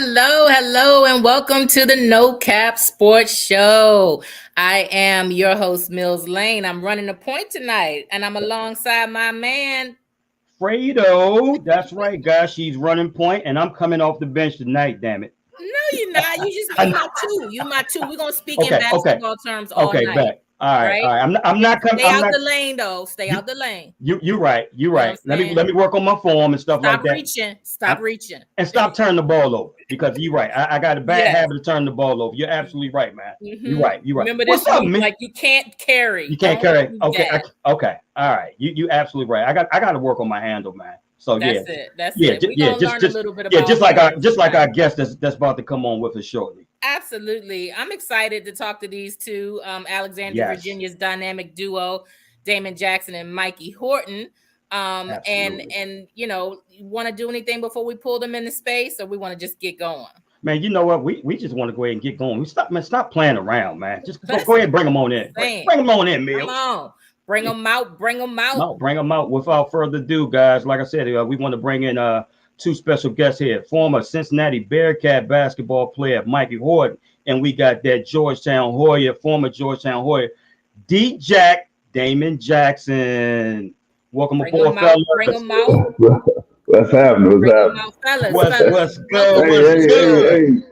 Hello, and welcome to the No Cap Sports Show. I am your host, Mills Lane. I'm running a point tonight, and I'm alongside my man, Fredo. That's right, guys. She's running point, and I'm coming off the bench tonight. Damn it. No, you're not. You my two. You my two. We're gonna speak in Okay. basketball terms all night. Bet. All right. Right? I'm not coming. Stay I'm out not. the lane, though. Stay out the lane. You're right. You're You know right. what I'm Let me work on my form and stuff Stop like that. reaching. Stop reaching. And stop turning the ball over because you're right. I got a bad habit of turning the ball over. You're absolutely right, man. You're right. Remember this week, like you can't carry. You can't carry. Okay. Okay. All right. You absolutely right. I got to work on my handle, man. So That's it. We're gonna learn a little bit about just like our guest that's about to come on with us shortly. Absolutely. I'm excited to talk to these two, Alexandria, Virginia's dynamic duo, Daymond Jackson and Mikey Horton. And you know, you want to do anything before we pull them into space, or we want to just get going? Man, you know what? We just want to go ahead and get going. Stop playing around, man. Just go ahead and bring them on in. Bring them on in, Mills. Come on. Bring them out. No, bring them out. Without further ado, guys, like I said, we want to bring in two special guests here. Former Cincinnati Bearcat basketball player Mikey Horton, and we got that Georgetown Hoya, former Georgetown Hoya, D-Jack Daymond Jackson. Welcome aboard, fellas. Bring them out. What's happening? What's good?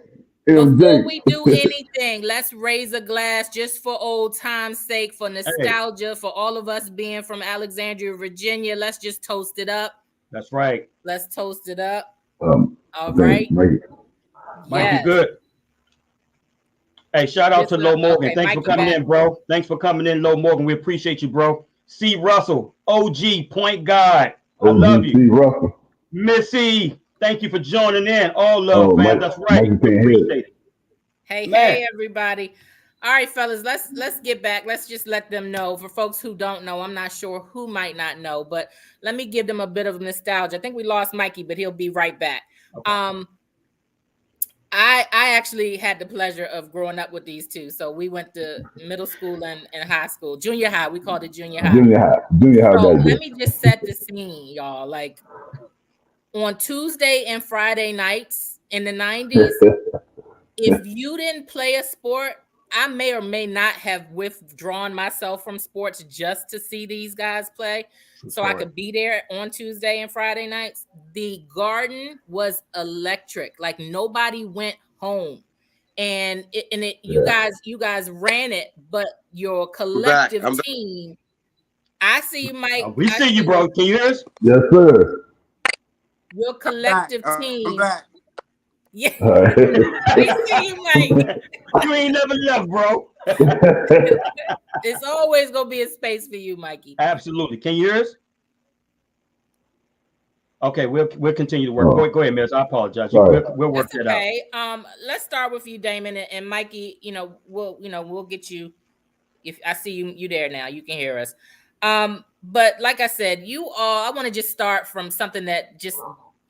Before we do anything, let's raise a glass just for old time's sake, for nostalgia, for all of us being from Alexandria, Virginia. Let's just toast it up. That's right. Let's toast it up. All right. Mikey, good. Hey, shout out to Low Morgan. Thanks for coming in, bro. Thanks for coming in, Low Morgan. We appreciate you, bro. C. Russell, OG, point guard. I love you. C. Russell. Missy, thank you for joining in. All love, man. That's right. Appreciate it. Hey, everybody. All right, fellas, let's get back. Let's just let them know. For folks who don't know, I'm not sure who might not know, but let me give them a bit of nostalgia. I think we lost Mikey, but he'll be right back. Okay. I actually had the pleasure of growing up with these two. So we went to middle school and high school, junior high. We called it junior high. Junior high. So let me just set the scene, y'all. Like on Tuesday and Friday nights in the 90s, if you didn't play a sport, I may or may not have withdrawn myself from sports just to see these guys play. So I could be there on Tuesday and Friday nights. The Garden was electric. Like nobody went home. And you guys ran it, but your collective team. I see you, Mike. We see you, bro. Can you hear us? Yes, sir. Your collective team. I'm back. Yeah. We see you, Mike. You ain't never left, bro. It's always gonna be a space for you, Mikey. Absolutely. Can you hear us? Okay, we'll continue to work. Go ahead, Miss. I apologize. We'll work that out. Let's start with you, Daymond, and Mikey. We'll get you. If I see you there now, you can hear us. But like I said, I want to just start from something that just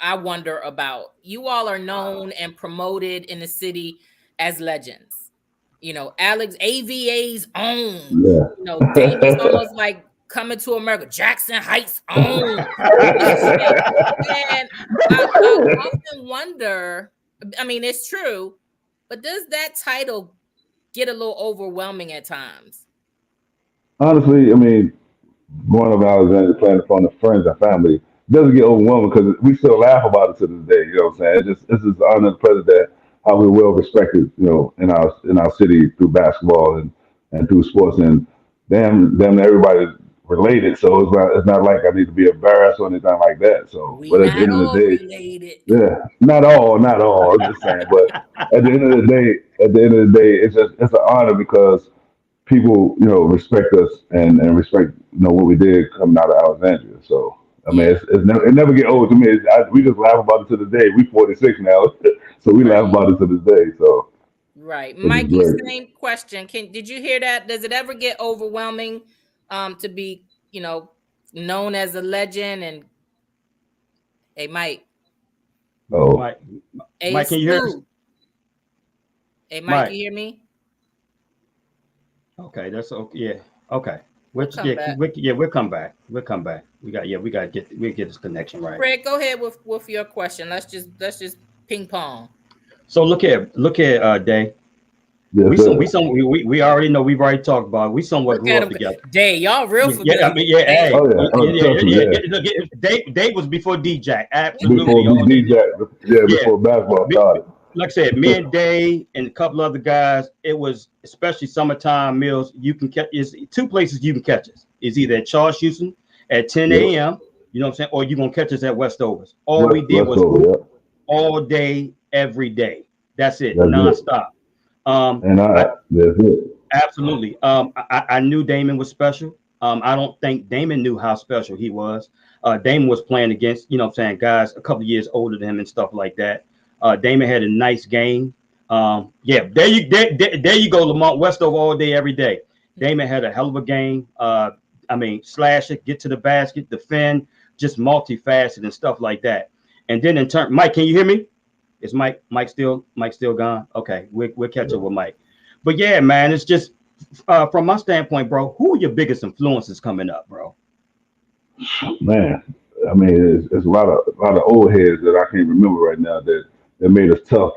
I wonder about. You all are known and promoted in the city as legends. You know, AVA's own. Yeah. You know, Daymond's almost like Coming to America, Jackson Heights own. And I often wonder, I mean, it's true, but does that title get a little overwhelming at times? Honestly, I mean, growing up in Alexandria, playing in front of friends and family, doesn't get overwhelming because we still laugh about it to this day. You know what I'm saying? It's just honor and pleasure that how we're well respected, you know, in our city through basketball and through sports, and damn everybody's related. So it's not like I need to be embarrassed or anything like that. So, but at the end of the day, related. Yeah, not all. I'm just saying, but at the end of the day, it's an honor because people, you know, respect us and respect, you know, what we did coming out of Alexandria. So. I mean, it never get old to me. We just laugh about it to this day. We 46 now, so we laugh about it to this day. So, right, Mikey, same question. Did you hear that? Does it ever get overwhelming to be, you know, known as a legend? And hey, Mike. Oh, Mike, can you hear us? Hey, Mike, you hear me? Okay, that's okay. Yeah, okay. We'll come back. We'll come back. We got to get this connection right. Fred, go ahead with your question. Let's just ping pong. So look at Day. Yes, We already know, we've already talked about it. We somewhat Look grew at up him. together. Day, y'all real familiar. Yeah, I mean, yeah, hey, Oh yeah, trust me, yeah. Look, Dave was before D-Jack, Before absolutely all day DJ, long. yeah, Yeah, before basketball started. like I said, me and Dave and a couple other guys. It was especially summertime meals. You can catch is two places you can catch us. Is either at Charles Houston at 10 Yep. a.m. You know what I'm saying, or you're gonna catch us at Westovers. All we did Let's was go. hoop Yep. all day, every day. That's it, That's it. nonstop. And that's it. Absolutely. I knew Daymond was special. I don't think Daymond knew how special he was. Daymond was playing against, you know what I'm saying, guys a couple of years older than him and stuff like that. Daymond had a nice game. Yeah, there you go, Lamont Westover all day, every day. Daymond had a hell of a game. I mean, slash it, get to the basket, defend, just multifaceted and stuff like that. And then in turn, Mike, can you hear me? Is Mike still gone? Okay, we'll catch up with Mike. But yeah, man, it's just from my standpoint, bro. Who are your biggest influences coming up, bro? Man, I mean, it's a lot of old heads that I can't remember right now that made us tough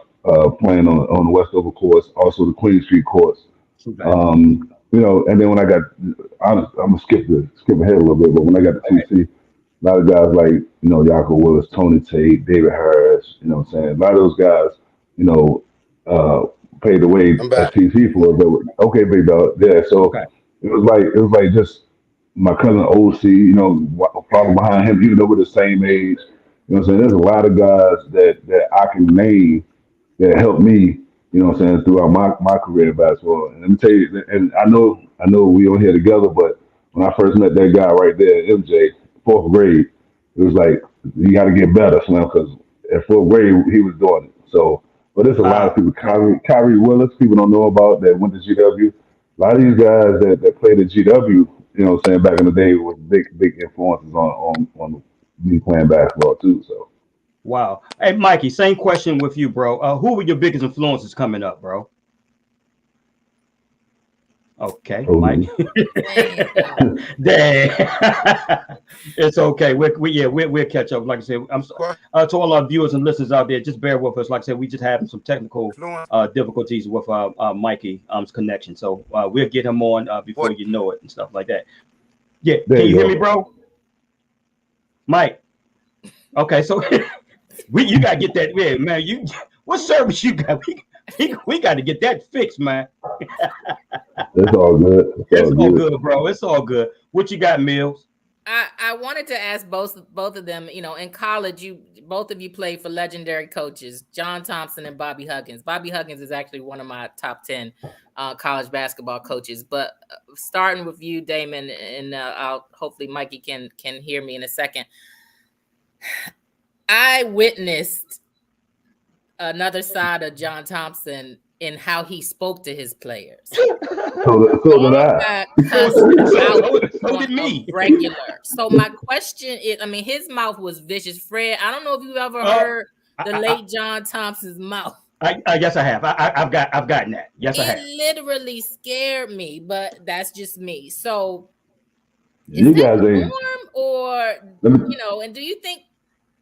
playing on the Westover courts, also the Queen Street courts. Okay. And then when I got, I'm gonna skip ahead a little bit, but when I got to TC, a lot of guys like Yako Willis, Tony Tate, David Harris, you know what I'm saying. A lot of those guys, you know, paid the way I'm at back. TC for it. But okay, big dog, yeah. So Okay. it was like just my cousin OC, following behind him, even though we're the same age. You know what I'm saying? There's a lot of guys that I can name that helped me, you know what I'm saying, throughout my career in basketball. And let me tell you, and I know we on here together, but when I first met that guy right there, MJ, fourth grade, it was like, you got to get better, Slim, because at fourth grade, he was doing it. So, but there's a lot of people, Kyrie Willis, people don't know about that went to GW. A lot of these guys that played at GW, you know what I'm saying, back in the day was big influences on me playing basketball too. So Wow. Hey, Mikey, same question with you, bro. Who were your biggest influences coming up, bro? Okay, Mike. Dang. It's okay. We'll catch up. Like I said, I'm sorry to all our viewers and listeners out there. Just bear with us. Like I said, we just having some technical difficulties with Mikey's connection. So we'll get him on before you know it and stuff like that. Yeah, can you hear me, bro? Mike. Okay, so you gotta get that. Yeah, man. What service you got? We got to get that fixed, man. It's all good. It's all good, bro. It's all good. What you got, Mills? I wanted to ask both of them. In college, both of you played for legendary coaches, John Thompson and Bobby Huggins. Bobby Huggins is actually one of my top 10 college basketball coaches. But starting with you, Daymond, and I'll hopefully Mikey can hear me in a second. I witnessed another side of John Thompson in how he spoke to his players. So did I. So did me. Regular. So my question is, his mouth was vicious. Fred, I don't know if you've ever heard the late John Thompson's mouth. Yes, I have. I've gotten that. Yes, I have. It literally scared me, but that's just me. So You guys norm, or and do you think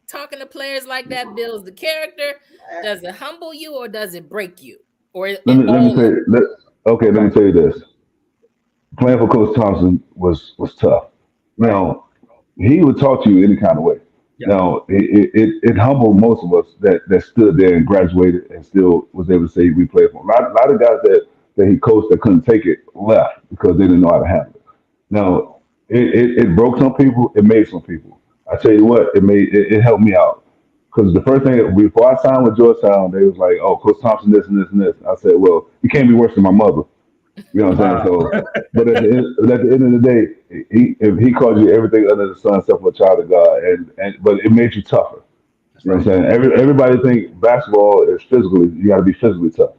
talking to players like that builds the character? Does it humble you or does it break you? Or let me tell you this. Playing for Coach Thompson was tough. Now, he would talk to you any kind of way. Yeah. Now, it humbled most of us that stood there and graduated and still was able to say we played for him. A lot of guys that he coached that couldn't take it left because they didn't know how to handle it. Now, it broke some people. It made some people. I tell you what, it helped me out. Because the first thing, before I signed with Georgetown, they was like, oh, Coach Thompson, this and this and this. I said, well, you can't be worse than my mother. You know what I'm saying? So, but at the end of the day, if he called you everything under the sun except for a child of God, but it made you tougher. You know what I'm saying? Everybody think basketball is physical. You got to be physically tough.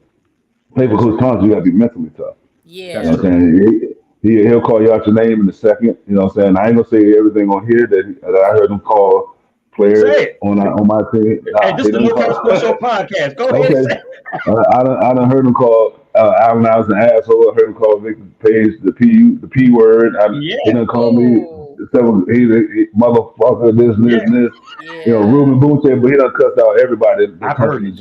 Play for Coach Thompson, you got to be mentally tough. Yeah. You know what I'm saying? He'll call you out your name in a second. You know what I'm saying? I ain't gonna say everything on here that I heard him call players on my team. Hey, this is the No Cap Sports Show podcast. Go ahead. Okay. I done heard him call Allen I was an asshole. I heard him call Victor Page the P word. He done called me he motherfucker, this. Yeah. Ruben Boone said, but he done cussed out everybody. I've heard it.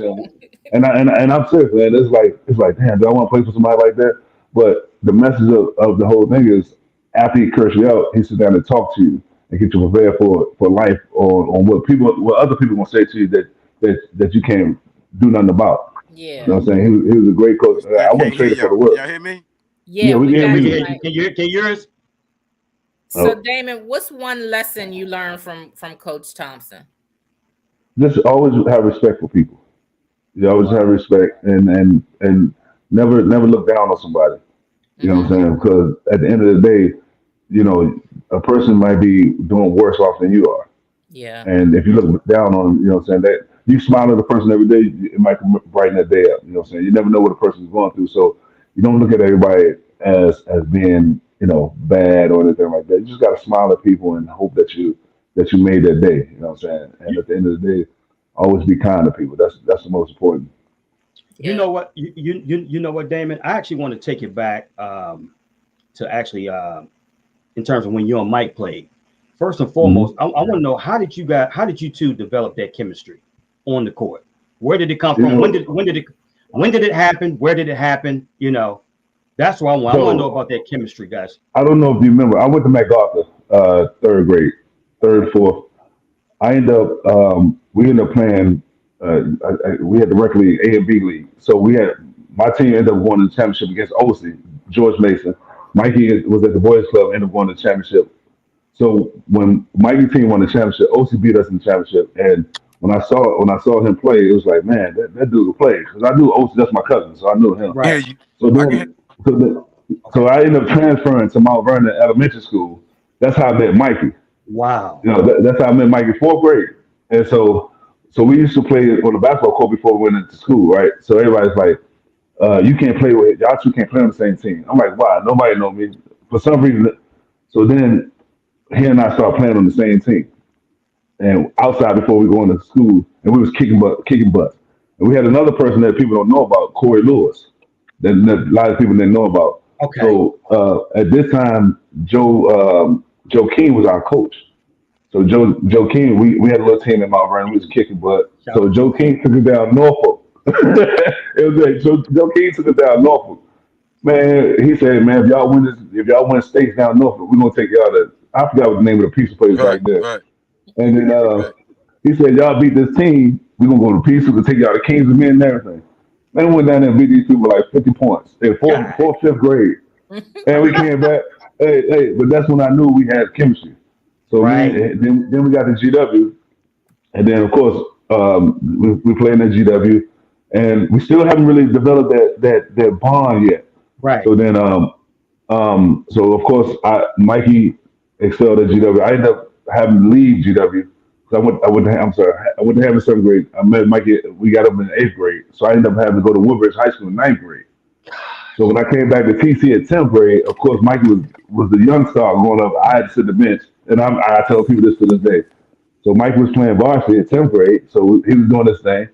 And I'm serious, man. It's like, damn, do I want to play for somebody like that? But the message of the whole thing is, after he curse you out, he sit down and talk to you and get you prepared for life, or on what other people gonna say to you that you can't do nothing about. Yeah. You know what I'm saying? He was a great coach. I I can't wouldn't hear trade it for the y'all. world. Y'all hear me? Yeah, We we can got hear you. you. Right. Can you hear us? So, Oh, Daymond, what's one lesson you learned from Coach Thompson? just always have respect for people. You always have respect, and never look down on somebody. You know what I'm Mm-hmm. saying? Because at the end of the day, you know, a person might be doing worse off than you are. Yeah. And if you look down on them, you know what I'm saying, that you smile at a person every day, it might brighten that day up. You know what I'm saying? You never know what a person's going through. So you don't look at everybody as being, bad or anything like that. You just gotta smile at people and hope that you made that day. You know what I'm saying? And You, at the end of the day, always be kind to people. That's the most important. you Yeah. know what? You know what, Damon? I actually want to take it back to actually in terms of when you and Mike played. First and foremost, Hmm. I want to know how did you two develop that chemistry on the court? Where did it come You from? know, When did it happen? Where did it happen? That's what I want. I want to know so about that chemistry, guys. I don't know if you remember, I went to MacArthur, third grade, third, fourth. We ended up playing. We had the rec league, A and B league. So my team ended up going to the championship against OC, George Mason. Mikey was at the boys club, ended up going to the championship. So when Mikey's team won the championship, OC beat us in the championship. And when I saw him play, it was like, man, that dude will play. Because I knew OC, that's my cousin, so I knew him. I hear Right. you. So I can hear. then, so, then, Okay. so I ended up transferring to Mount Vernon Elementary School. That's how I met Mikey. Wow. That's how I met Mikey, fourth grade. And so we used to play on the basketball court before we went into school, right? So everybody's like, you can't play with y'all two can't play on the same team. I'm like, why? Nobody know me. For some reason, so then he and I started playing on the same team. And outside before we go into school, and we was kicking butt. And we had another person that people don't know about, Corey Lewis, that a lot of people didn't know about. Okay. So at this time, Joe King was our coach. So Joe King, we had a little team in Mount Vernon. We was kicking butt. Shout So out to Joe Joe King King. took it down Norfolk. It was like Joe King took it down Norfolk. Man, he said, man, if y'all win states down Norfolk, we're gonna take y'all to. I forgot what the name of the pizza place back Right, there. right, And then right. he said, y'all beat this team, we're gonna go to pizza, we'll take y'all to Kings of Men and everything. Man, we went down there and beat these people like 50 points in God. fifth grade. And we came back. Hey, but that's when I knew we had chemistry. So Right. then we got to GW, and then of course we played in GW, and we still haven't really developed that bond yet. Right. So then so of course Mikey excelled at GW. I ended up having to leave GW. So I'm sorry, I went to have in seventh grade. I met Mikey. We got up in eighth grade, so I ended up having to go to Woodbridge High School in ninth grade. So when I came back to TC at 10th grade, of course, Mikey was the young star going up. I had to sit the bench, and I tell people this to this day. So Mikey was playing varsity at 10th grade, so he was doing this thing.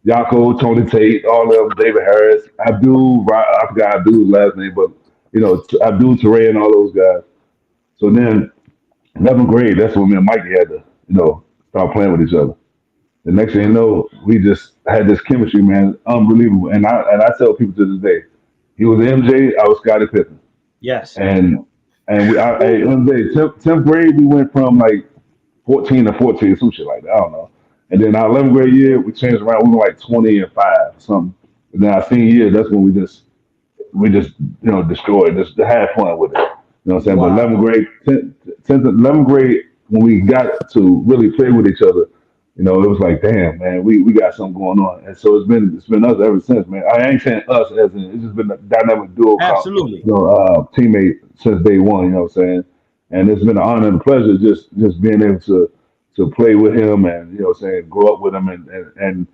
Yako, Tony Tate, all of them, David Harris, I forgot Abdul's last name, but Abdul Teray and all those guys. So then 11th grade, that's when me and Mikey had to, start playing with each other. The next thing you know, we just had this chemistry, man, unbelievable. And I tell people to this day, he was MJ, I was Scottie Pippen. Yes. And MJ, 10th grade, we went from like 14 to 14, some shit like that. I don't know. And then our 11th grade year, we changed around. We were like 20 and 5 or something. And then our senior year, that's when we just destroyed, just had fun with it. You know what I'm saying? But Wow. 11th grade, 11th grade, when we got to really play with each other, it was like, damn, man, we got something going on. And so it's been us ever since, man. I ain't saying us as in, it's just been a dynamic duo, Absolutely. teammate since day one. You know what I'm saying? And it's been an honor and a pleasure just being able to play with him and what I'm saying, grow up with him and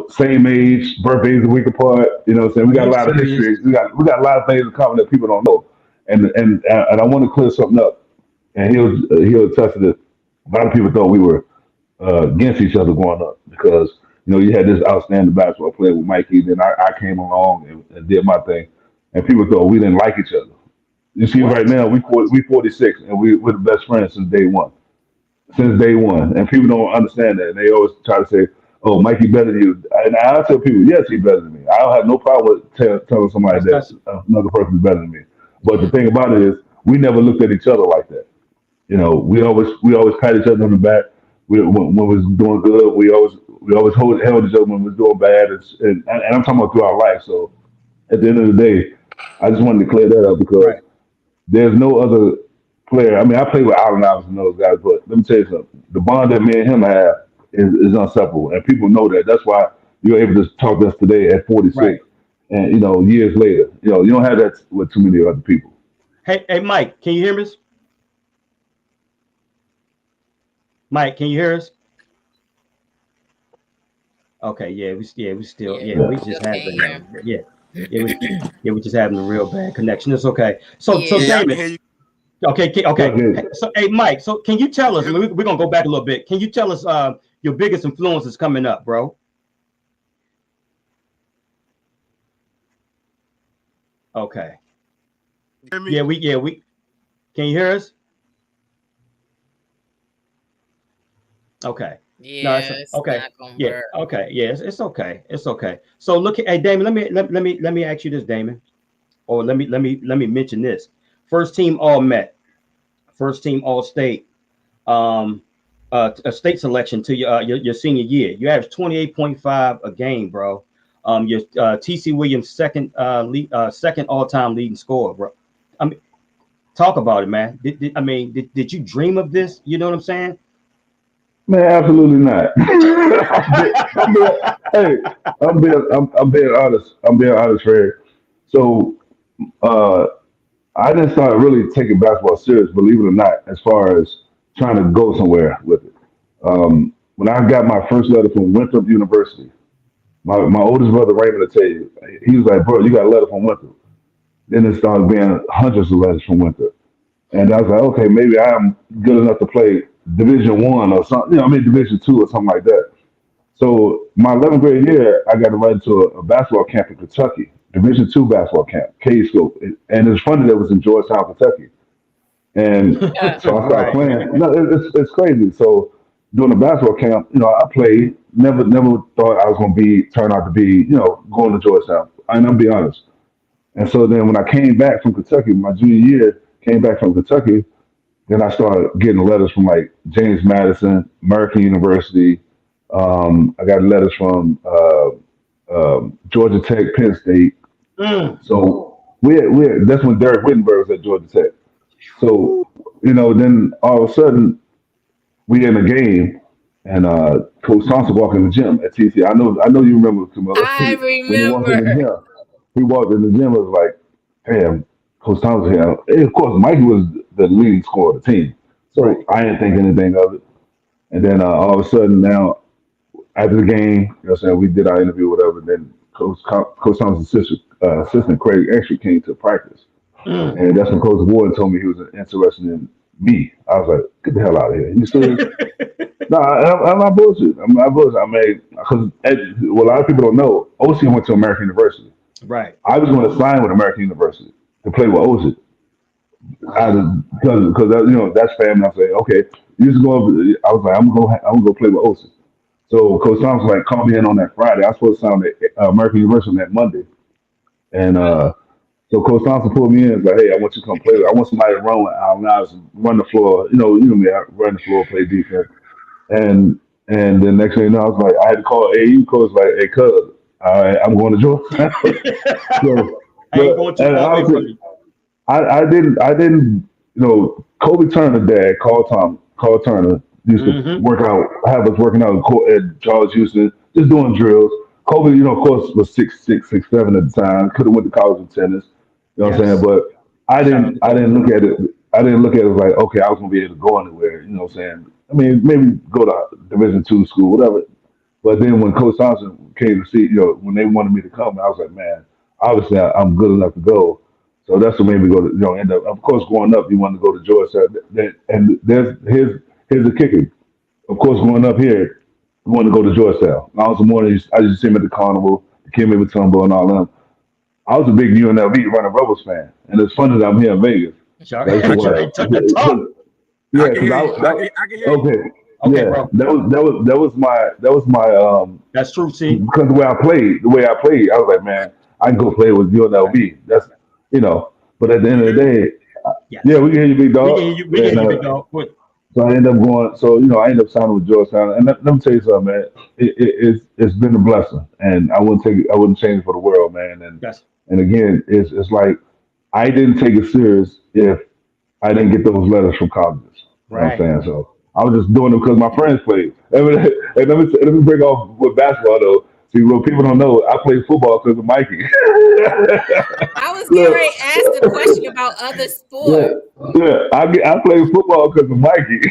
same age, birthdays a week apart. You know what I'm saying? We Are got a you lot of serious? history. We got a lot of things in common that people don't know. And I want to clear something up. And he'll attest to this. A lot of people thought we were against each other growing up because you had this outstanding basketball player with Mikey. Then I came along and did my thing, and people thought we didn't like each other. You see, right What? now we 46, and we're the best friends since day one, and people don't understand that. And they always try to say, oh, Mikey better than you. And I tell people, yes, he's better than me. I don't have no problem with telling somebody that another person's better than me. But the thing about it is, we never looked at each other like that. We always pat each other on the back. When we was doing good, we always held each other when we was doing bad. And I'm talking about throughout life. So at the end of the day, I just wanted to clear that up because Right. there's no other player. I mean, I played with Allen Iverson and those guys, but let me tell you something. The bond that me and him have is inseparable, and people know that. That's why you're able to talk to us today at Right. 46, and years later, you don't have that with too many other people. Hey, Mike, can you hear us? Mike, can you hear us? Okay, we still, Yeah, we we just still having, can't we just having a real bad connection. It's okay. So, hear. Yeah. Yeah, I can Daymond, hear you. okay. Okay. So, hey, Mike, so can you tell us? Can you hear me? We're gonna go back a little bit. Can you tell us your biggest influences coming up, bro? Okay. Hear me? We. Can you hear us? Okay. No, Yeah, it's okay. not gonna Yeah. work. Okay. Yeah. It's okay. It's okay. So look, hey, Damon. Let me ask you this, Damon. Or let me mention this. First team All Met, first team All State, a state selection to your senior year. You averaged 28.5 a game, bro. Your T.C. Williams second all time leading scorer, bro. I mean, talk about it, man. Did you dream of this? You know what I'm saying? Man, absolutely not. Hey, I'm being honest. I'm being honest, Fred. So uh, I didn't start really taking basketball serious, believe it or not, as far as trying to go somewhere with it. When I got my first letter from Winthrop University, my oldest brother Raymond will tell you, he was like, bro, you got a letter from Winthrop. Then it started being hundreds of letters from Winthrop. And I was like, okay, maybe I'm good enough to play Division 1 or something, Division 2 or something like that. So my 11th grade year, I got invited to a basketball camp in Kentucky, Division 2 basketball camp, K School, and it's funny that it was in Georgetown, Kentucky. And so I started Right. playing. No, it's crazy. So during the basketball camp, I played. Never thought I was going to turn out to be, going to Georgetown. And I'm be honest. And so then when I came back from Kentucky, my junior year, came back from Kentucky, then I started getting letters from like James Madison, American University. I got letters from Georgia Tech, Penn State. Mm. So that's when Derek Wittenberg was at Georgia Tech. So, then all of a sudden we in a game and Coach Thompson walked in the gym at TC. I know you remember Camilla. I When he walked in the remember. gym, it was like, damn, Coach Thompson here. And of course, Mikey was the leading scorer of the team. Right. So I didn't think anything of it. And then all of a sudden now, after the game, what I'm saying, we did our interview, whatever. Then Coach Thompson's assistant Craig actually came to practice. Mm. And that's when Coach Ward told me he was interested in me. I was like, get the hell out of here. You serious? No, I'm not bullshit. I'm not bullshit. I mean, because what a lot of people don't know, OC went to American University. Right. I was going to sign with American University to play with OC. Because that's family. I say, okay, you just go. I was like, I'm gonna go play with OC. So Coach Thompson like called me in on that Friday. I was supposed to sign at American University on that Monday, and so Coach Thompson pulled me in. And was like, hey, I want you to come play. I want somebody to run with Allen Iverson, run the floor. Me, I run the floor, play defense, and then next thing you know, I was like, I had to call AU coach like, hey, cuz, all right, I'm going to Georgia. So, I ain't going too and far away from honestly, you. I didn't, Kobe Turner dad, Carl Turner, used to Mm-hmm. work out, have us working out at George Houston, just doing drills. Kobe, of course, was 6'6", 6'7" at the time. Could have went to college in tennis. You know what I'm saying? Yes. But I Shout out didn't. to I Kobe. didn't look at it. I didn't look at it like, okay, I was gonna be able to go anywhere. You know what I'm saying? I mean, maybe go to Division 2 school, whatever. But then when Coach Thompson came to see, when they wanted me to come, I was like, man, obviously I'm good enough to go. So that's what made me go to, end up. Of course, growing up, you wanted to go to Georgia. And here's the kicker. Of course, growing up here, I wanted to go to Georgetown. I was the morning. I used to see him at the carnival, the Kim Tumbo and all them. I was a big UNLV running Rebels fan, and it's funny that I'm here in Vegas. Shout That's out why. to the top. Yeah, I can because hear you. I can hear you. okay. Okay, bro. That was my That's true. See, because the way I played, I was like, man, I can go play with UNLV. That's But at the end of the day, yes, yeah, we can hear you, big we dog. can hear you. We can And, hear you, big dog. But so I ended up going. So I ended up signing with Georgetown. And let me tell you something, man. It's been a blessing, and I wouldn't change it for the world, man. yes, And again, it's like I didn't take it serious if I didn't get those letters from colleges. You know what I'm right. saying? So I was just doing it because my friends played. And let me break off with basketball though. See, what people don't know, I played football because of Mikey. I was getting Look, ready to ask a question about other yeah, sports. yeah. I played football because of Mikey.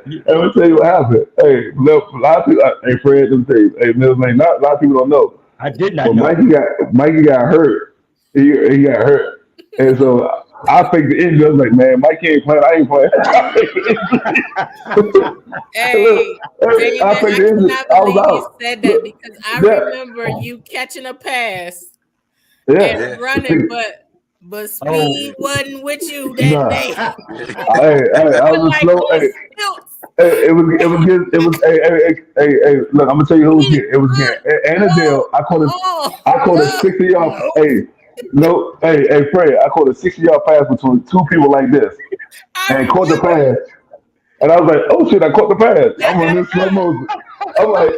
And let me tell you what happened. Hey, look, a lot of people, hey Fred, let me tell you, hey Mills, man, not a lot of people don't know. I did not But know. Mikey got hurt. He got hurt, and so I faked the injury. I was like, man, Mikey ain't playing. I ain't playing. Hey, Hey, I Daymond, faked I the injury. cannot I was believe you out. said that Look, because I yeah, remember you catching a pass yeah. and running, but Oh, speed wasn't with you that Nah. day. Hey, You I were was like slow. on Hey, stilts. hey, look, I'm gonna tell you who was Speed. getting. It was getting Annandale. Oh, I oh, caught a 60-yard. no. Hey, no, hey, Fred, I caught a 60-yard pass between two people like this, I and caught the remember. pass. And I was like, oh shit, I caught the pass. I'm running in slow motion. I'm like,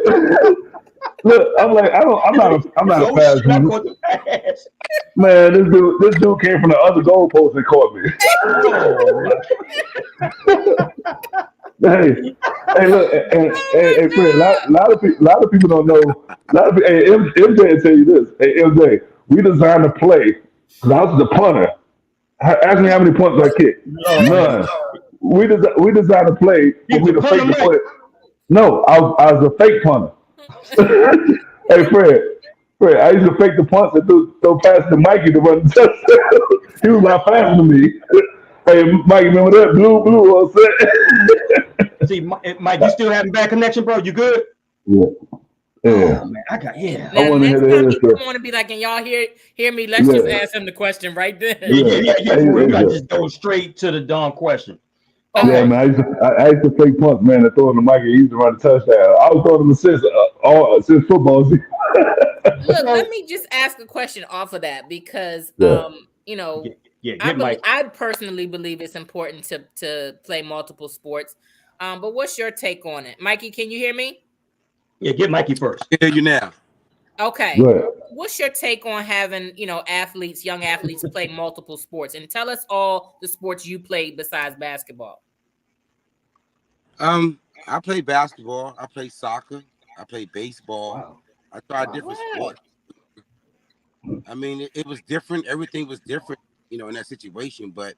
look, I'm not a oh fast shit! I runner. caught the pass. Man, this dude came from the other goalpost and caught me. Oh my. Hey, hey, look, Oh my hey, Fred, God. a lot of people don't know. A lot of people, hey, MJ will tell you this. Hey, MJ, we designed a play because I was the punter. Ask me how many punts I kicked. Lord have None. mercy. We designed a play You for was me a to punter, fake the Mike. play. No, I was a fake punter. Hey, Fred, I used to fake the punts and throw past to Mikey to run the touchdown. He was a lot faster than me. Hey, Mikey, remember that? Blue, all set. See, Mike, you still having bad connection, bro? You good? Yeah, Oh yeah. man, I got I Now, want to hear next the time head he stuff. come on and be like, "Can y'all hear me?" Let's just Yeah, ask him the question right Yeah, then. yeah, yeah. yeah, yeah. I For real, we used gotta to, just go straight to the dumb question. yeah, Okay. Okay. man. I used to fake punts, man, and throw in the Mikey. He used to run the touchdown. I was throwing him assists all since football. Look, let So me just ask a question off of that because Yeah, get Mike. I personally believe it's important to play multiple sports. But what's your take on it? Mikey, can you hear me? Yeah, get Mikey first. I hear you now. Okay. good. What's your take on having, young athletes play multiple sports? And tell us all the sports you played besides basketball. I play basketball. I play soccer. I play baseball. Wow. I tried Wow. different What? sports. I mean, it was different. Everything was different, in that situation. But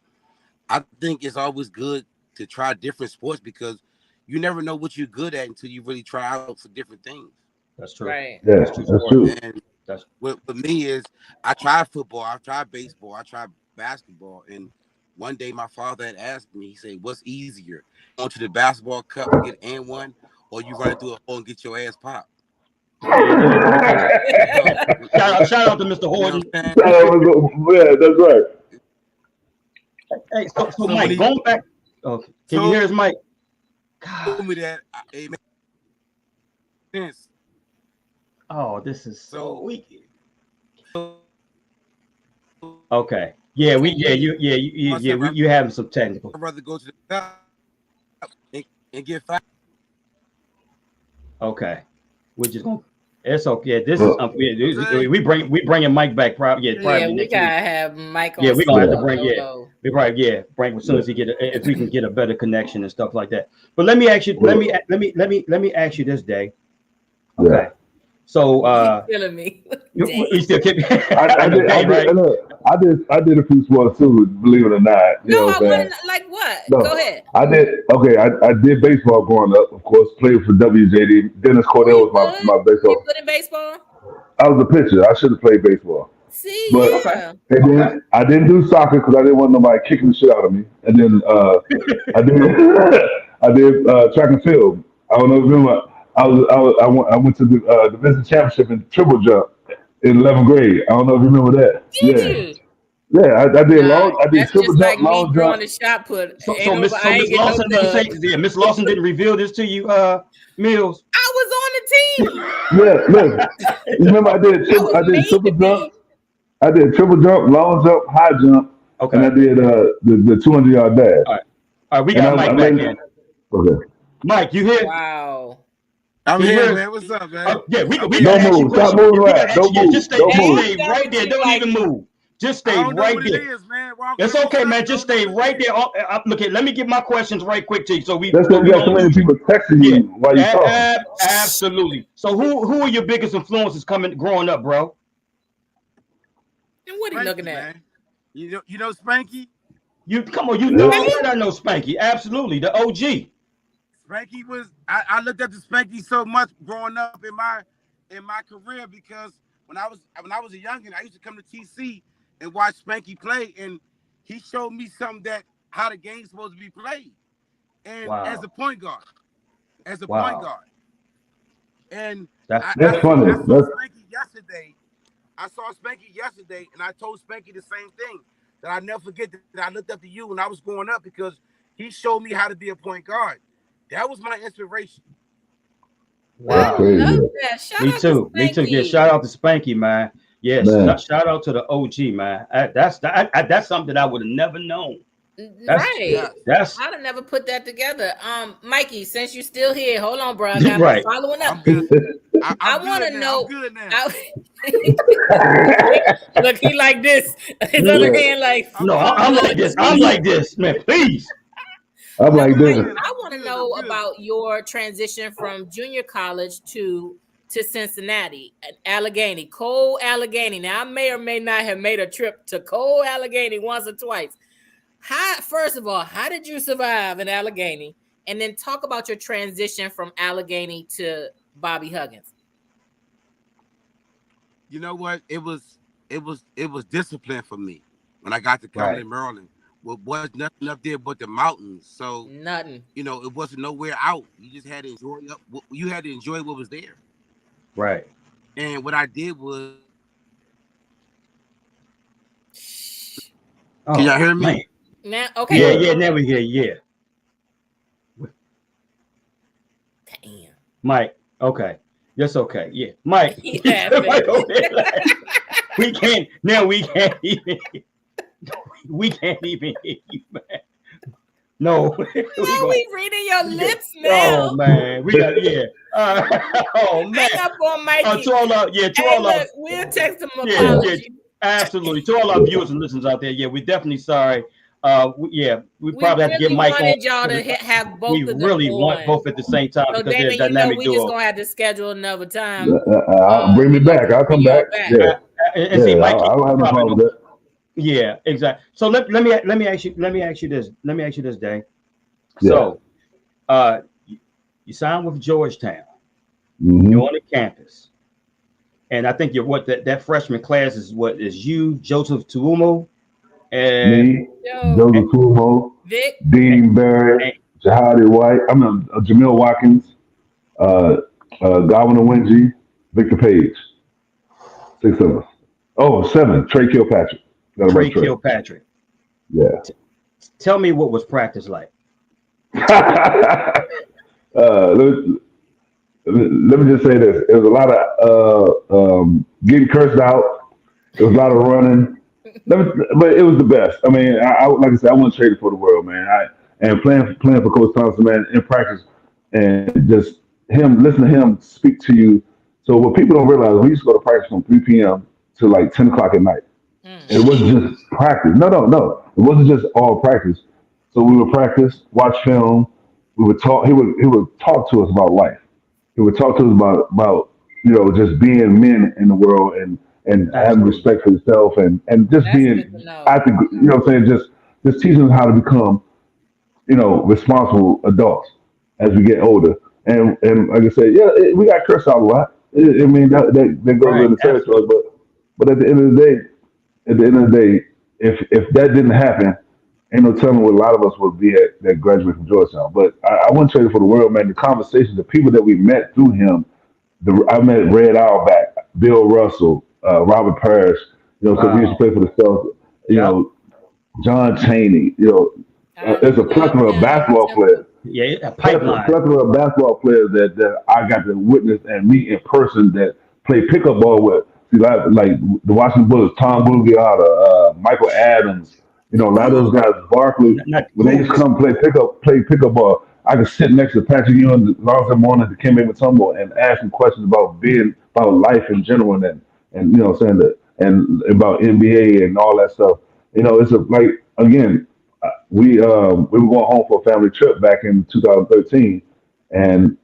I think it's always good to try different sports because you never know what you're good at until you really try out for different things. That's true. Right. Yeah, That's true that's sport. true. And That's with me is I tried football, I tried baseball, I tried basketball, and one day my father had asked me, he said, "What's easier, going to the basketball cup and get and one, or you running through a hole and get your ass popped?" yeah, yeah. So, Shout out to Mr. you know Horton. what I'm Yeah, that's right. Hey, so So when Mike, he going back. Okay, can you hear us, told Mike? God. me that, it made sense. Oh, this is so So weak. Okay. Yeah, for me, myself, you having some technical. I'd rather go to the cup and get fired. Okay. We're just gonna. It's okay. This is Well, we bringing Mike back. Probably Yeah, probably we next week. gotta have Mike Yeah, on we're gonna have to yeah, bring. Yeah, solo. we probably bring as soon yeah. as if we can get a better connection and stuff like that. But let me ask you. Well, Let me ask you this day. yeah. Okay. So He's killing me. we Dang. still keep. I I know, did, I day, did, right? and look, I did a few sports too, believe it or not. You No, know I what I'm saying? want to like what? Go No, ahead. I did. Okay, I did baseball growing up. Of course, played for WJD. Dennis Were Cordell you was good? my Were you baseball. good in baseball? I was a pitcher. I should have played baseball, but See, Okay. yeah. and Okay. then I didn't do soccer because I didn't want nobody kicking the shit out of me. And then I did I did track and field. I don't know if you remember. I went to the division championship in triple jump in 11th grade. I don't know if you remember that. Did Yeah, you? Yeah, I did Nah, I did that's triple just like jump, me long throwing jump. the shot put. So, Ain't no, I ain't Miss getting no Lawson didn't plug. say, yeah, Miss Lawson didn't reveal this to you, Mills. I was on the team. Yeah, look. You remember I was I did made triple to jump, be. I did triple jump, long jump, high jump, and I Okay. did the 200-yard dash. All right. All right. We And got I Mike back made in. okay. Mike, you here? Wow. I'm Can you here, hear us? man. What's up, man? Yeah, we I'm we here. gotta Don't ask you a move. Stop question. moving Yeah, we gotta around. ask Don't you. Yeah, move. Don't Hey, just I'm move. stay done right with there. you. Don't Like, even move. Just I stay don't know right what it there. is, man. Walk It's with me or okay, man. something. Just Don't know stay what right it is. there. Look here, let me get my questions right quick to you, so That's because we you got so don't many lose you. people texting Yeah, you while you talking. absolutely. So who are your biggest influences coming growing up, bro? and what he looking Spanky, at? man. You know Spanky? You come on, you Yeah. darn right I know Spanky. Absolutely, the OG. Spanky was I looked up to Spanky so much growing up in my career because when I was a youngin, I used to come to TC and watch Spanky play, and he showed me something that how the game's supposed to be played. And as Wow, a point guard, as a point wow. guard. And That's That's funny. I saw That's Spanky yesterday. I saw Spanky yesterday, and I told Spanky the same thing that I never forget that I looked up to you when I was growing up because he showed me how to be a point guard. That was my inspiration. I that's wow. crazy, love man. that. Shout Me out to too. Me too. Yeah, Spanky. shout out to Spanky, man. Yes, Man. shout out to the OG, man. That's something that I would have never known. That's Right. Yes. that's I'd have never put that together. Mikey, since you're still here, hold on, bro. I got right. following up. I'm good. I I'm want good to now. I'm know. good now. Look, he like this. His other Yeah. hand, like, I'm No, good I'm now. like this. I'm like this, man. Please. I'm no, like Mike. this. I want to know I'm good. about your transition from junior college to Cincinnati, Allegheny, Cold Allegheny. Now, I may or may not have made a trip to Cold Allegheny once or twice. First of all, how did you survive in Allegheny? And then talk about your transition from Allegheny to Bobby Huggins. You know what? It was discipline for me when I got to Right. Cumberland, Maryland. Well, was nothing up there but the mountains. So Nothing. it wasn't nowhere out. You just had to enjoy you had to enjoy what was there. Right. And what I did was, can y'all Oh hear me? man. Now, okay. Yeah, Yeah. yeah, now we hear, yeah. Damn. Mike. Okay. That's okay. Yeah. Mike. He laughing. Mike over there laughing. We can't now we can't even hear you, man. No. Oh, we reading your lips Oh now. man. We got oh man. Hang up on Mikey. To all our Hey, look, we'll text him yeah, apology. absolutely. To all our viewers and listeners out there, yeah, we're definitely sorry. We We probably have to get really Mike on. wanted y'all to have both We of them really want on. both at the same time So, because they're a Daymond, dynamic we duo. just gonna have to schedule another time. Bring me back. I'll come bring y'all back. Yeah. And see, Yeah. Mike, I don't have no probably problem with that. yeah, exactly. So let me ask you this, Day. Yeah. So, you signed with Georgetown. Mhm. You're on the campus, and I think that freshman class is you, Joseph Tuumo, and Me, Yo, Joseph Fumo, Vic, Dean Barrett, Jahadi White. Jamil Watkins, Godwin Owinji, Victor Page. 6 of us. Oh, 7. Trey Kilpatrick. Got Trey Trey. Kilpatrick. Yeah. Tell me what was practice like. Let me just say this. It was a lot of getting cursed out. It was a lot of running. But it was the best. I mean, like I said, I wouldn't trade it for the world, man. And playing for Coach Thompson, man, in practice, and just listen to him speak to you. So what people don't realize, we used to go to practice from 3 p.m. to like 10 o'clock at night. It wasn't just practice. No. It wasn't just all practice. So we would practice, watch film. We would talk. He would talk to us about life. He would talk to us about just being men in the world and having Absolutely. respect for yourself and just that's being good to know. what I'm saying, just teaching us how to become responsible adults as we get older. And like I said, yeah, we got cursed out a lot. I mean that goes Right. in the territory, Absolutely. but at the end of the day, if that didn't happen, ain't no telling what a lot of us would be at that graduate from Georgetown. But I wouldn't trade it for the world, man. The conversations, the people that we met through him, I met Red Auerbach, Bill Russell, Robert Parrish, because he used to Wow. play for the Celtics. you know, John Chaney, there's a plethora of basketball players. Yeah, a Plethora, pipeline. plethora of basketball players that I got to witness and meet in person that play pickup ball with. See, like the Washington Bullets, Tom Bougiata, Michael Adams, a lot of those guys, Barkley, Not when they used to come play pickup ball, I could sit next to Patrick Ewing, Lawrence Morning, to Kim Matumbo, and ask them questions about life in general, and what I'm saying, and about NBA and all that stuff. It's like, again, we were going home for a family trip back in 2013, and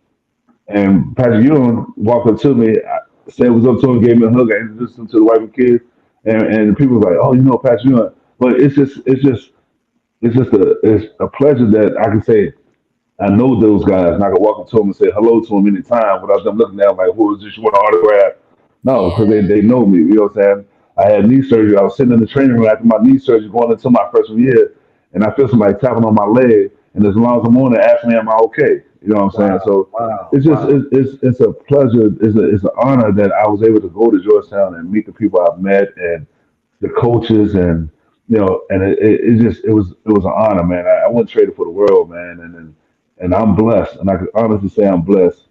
Patrick Ewing walked up to me, said what's up to him, gave me a hug, I introduced him to the wife and kids, and people were like, oh, Patrick Ewing. But it's a pleasure that I can say I know those guys, and I can walk up to them and say hello to them anytime without them looking at them like, who is this? You want an autograph? No, because they know me. You know what I'm saying? I had knee surgery. I was sitting in the training room after my knee surgery going into my freshman year, and I feel somebody tapping on my leg, and as long as I'm on it, ask me, am I okay? You know what I'm saying? So it's just it's a pleasure, it's an honor that I was able to go to Georgetown and meet the people I've met and the coaches, and and it was an honor, man. I wouldn't trade it for the world, man, and I'm blessed, and I can honestly say I'm blessed.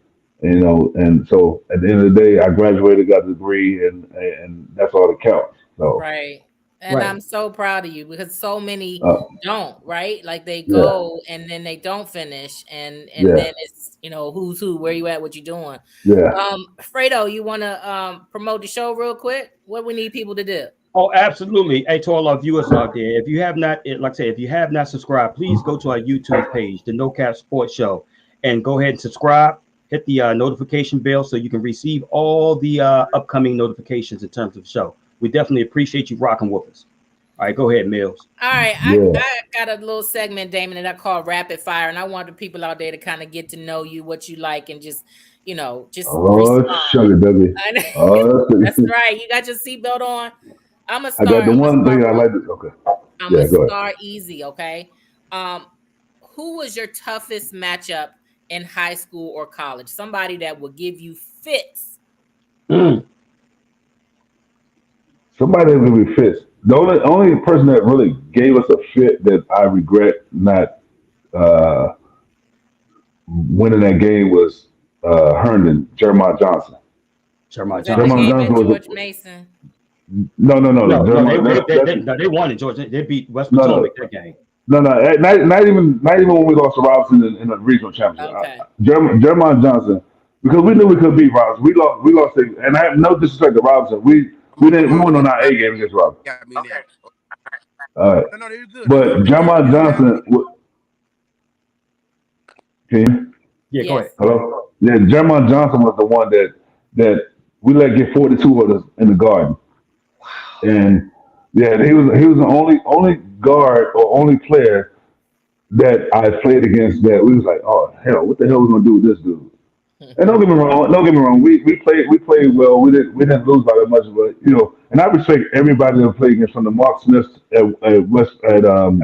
And so at the end of the day, I graduated, got a degree, and that's all that counts. So right. And Right. I'm so proud of you because so many uh, don't, right? Like they yeah, go and then they don't finish, and yeah, then it's who's who, where you at, what you doing. yeah. Fredo, you want to promote the show real quick? What we need people to do? Oh, absolutely. Hey, to all our viewers out there, if you have not, like I said, if you have not subscribed, please go to our YouTube page, the No Cap Sports Show, and go ahead and subscribe. Hit the notification bell so you can receive all the upcoming notifications in terms of the show. We definitely appreciate you rocking with us. All right, go ahead, Mills. All right, Yeah. I got a little segment, Daymond, that I call Rapid Fire, and I want the people out there to kind of get to know you, what you like, and just Oh, respond. sugar baby. I know. Oh, That's right. You got your seatbelt on. I'm gonna I got start. the one thing I like. Okay. I'm Yeah, gonna go ahead. start easy, okay? Who was your toughest matchup in high school or college? Somebody that will give you fits. Somebody that really fits. The only person that really gave us a fit that I regret not uh, winning that game was Herndon, Jeremiah Johnson. Jeremiah Was that the Johnson. Jeremiah game Johnson at was George a, Mason? no, No, Jeremiah, they won in Georgia. They beat West no, Potomac that game. no, not even when we lost to Robinson in the regional championship. Okay. Jeremiah Johnson, because we knew we could beat Robinson. We lost, and I have no disrespect to Robinson. We went on our A game against Robinson. Yeah, I mean that. All right, No, you're good. but Jeremiah Johnson, can you? Yeah, go Yes. ahead. Hello? Yeah, Jeremiah Johnson was the one that we let get 42 of us in the garden. And yeah, he was the only guard or only player that I played against that we was like, oh hell, what the hell we gonna do with this dude? And don't get me wrong, we played well. We didn't lose by that much, but and I respect everybody that played against, from the Mark Smiths at West at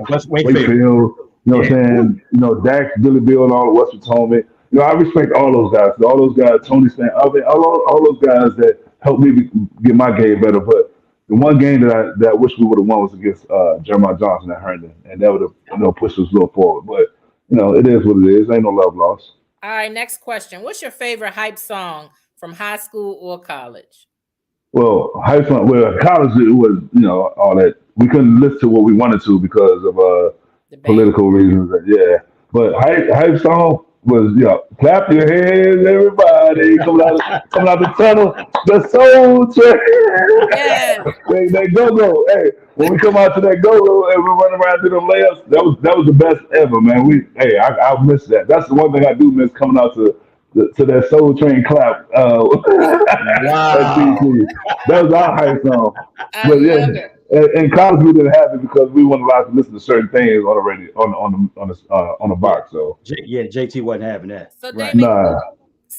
West Wakefield. Wakefield. You know what I'm Yeah. saying? Dax, Billy Bill, and all of West Potomac. I respect all those guys. All those guys, Tony Stan, all those guys that helped me get my game better. But the one game that I wish we would have won was against Jeremiah Johnson at Herndon, and that would have pushed us a little forward. But it is what it is. Ain't no love lost. All right, next question. What's your favorite hype song from high school or college? Well, high school, college, it was all that. We couldn't listen to what we wanted to because of The band. political reasons. Yeah, but hype song was clap your hands, everybody coming out the tunnel, the soul train. Yes. They go. Hey, when we come out to that go and we run around to them layups, that was the best ever, man. I miss that. That's the one thing I do miss, coming out to that Soul Train clap. At Wow. TC. That was our hype song. I But love it. in college we didn't have it because we weren't allowed to listen to certain things on the radio on the box. So JT wasn't having that. So Right. Daymond,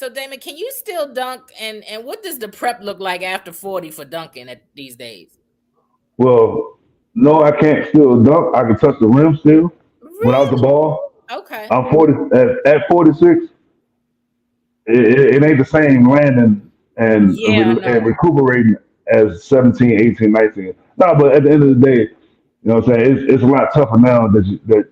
nah. can you still dunk? And what does the prep look like after 40 for dunking these days? Well, no, I can't still dunk. I can touch the rim still without the Really? ball. Okay. I'm 40 at 46. It ain't the same landing Yeah, I know. and recuperating as 17, 18, 19. No, but at the end of the day, You know what I'm saying? It's a lot tougher now that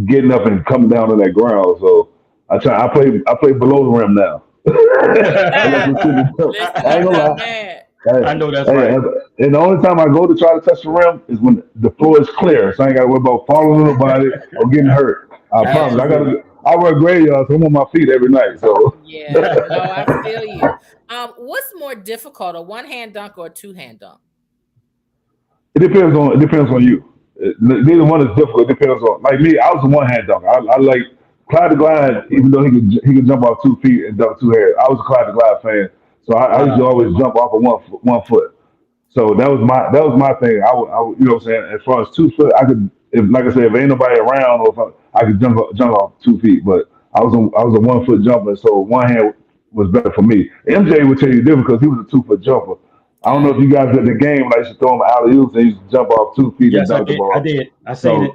getting up and coming down on that ground. So I play below the rim now. I let the shit go. Listen, I ain't I'm gonna not lie. mad. Hey, I know that's hey, right. and the only time I go to try to touch the rim is when the floor is clear, so I ain't got to worry about falling on nobody or getting hurt. I Yeah, promise. Absolutely. I wear graveyards, so I'm on my feet every night. So yeah. No, I feel you. What's more difficult, a one-hand dunk or a two-hand dunk? it depends on you. Neither one is difficult. It depends on like me. I was a one hand dunker. I like Clyde the Glide, even though he could jump off 2 feet and dunk two hands. I was a Clyde the Glide fan, so I used to Wow. always jump off of 1 foot. So that was my thing. You know what I'm saying. As far as 2 foot, I could, if like I said, if ain't nobody around, or if I could jump off 2 feet. But I was a 1 foot jumper, so one hand was better for me. MJ would tell you different because he was a 2 foot jumper. I don't know if you guys at the game when I used to throw him alley oops and he used to jump off 2 feet and Yes, I dunk the did. I ball. did. I seen it.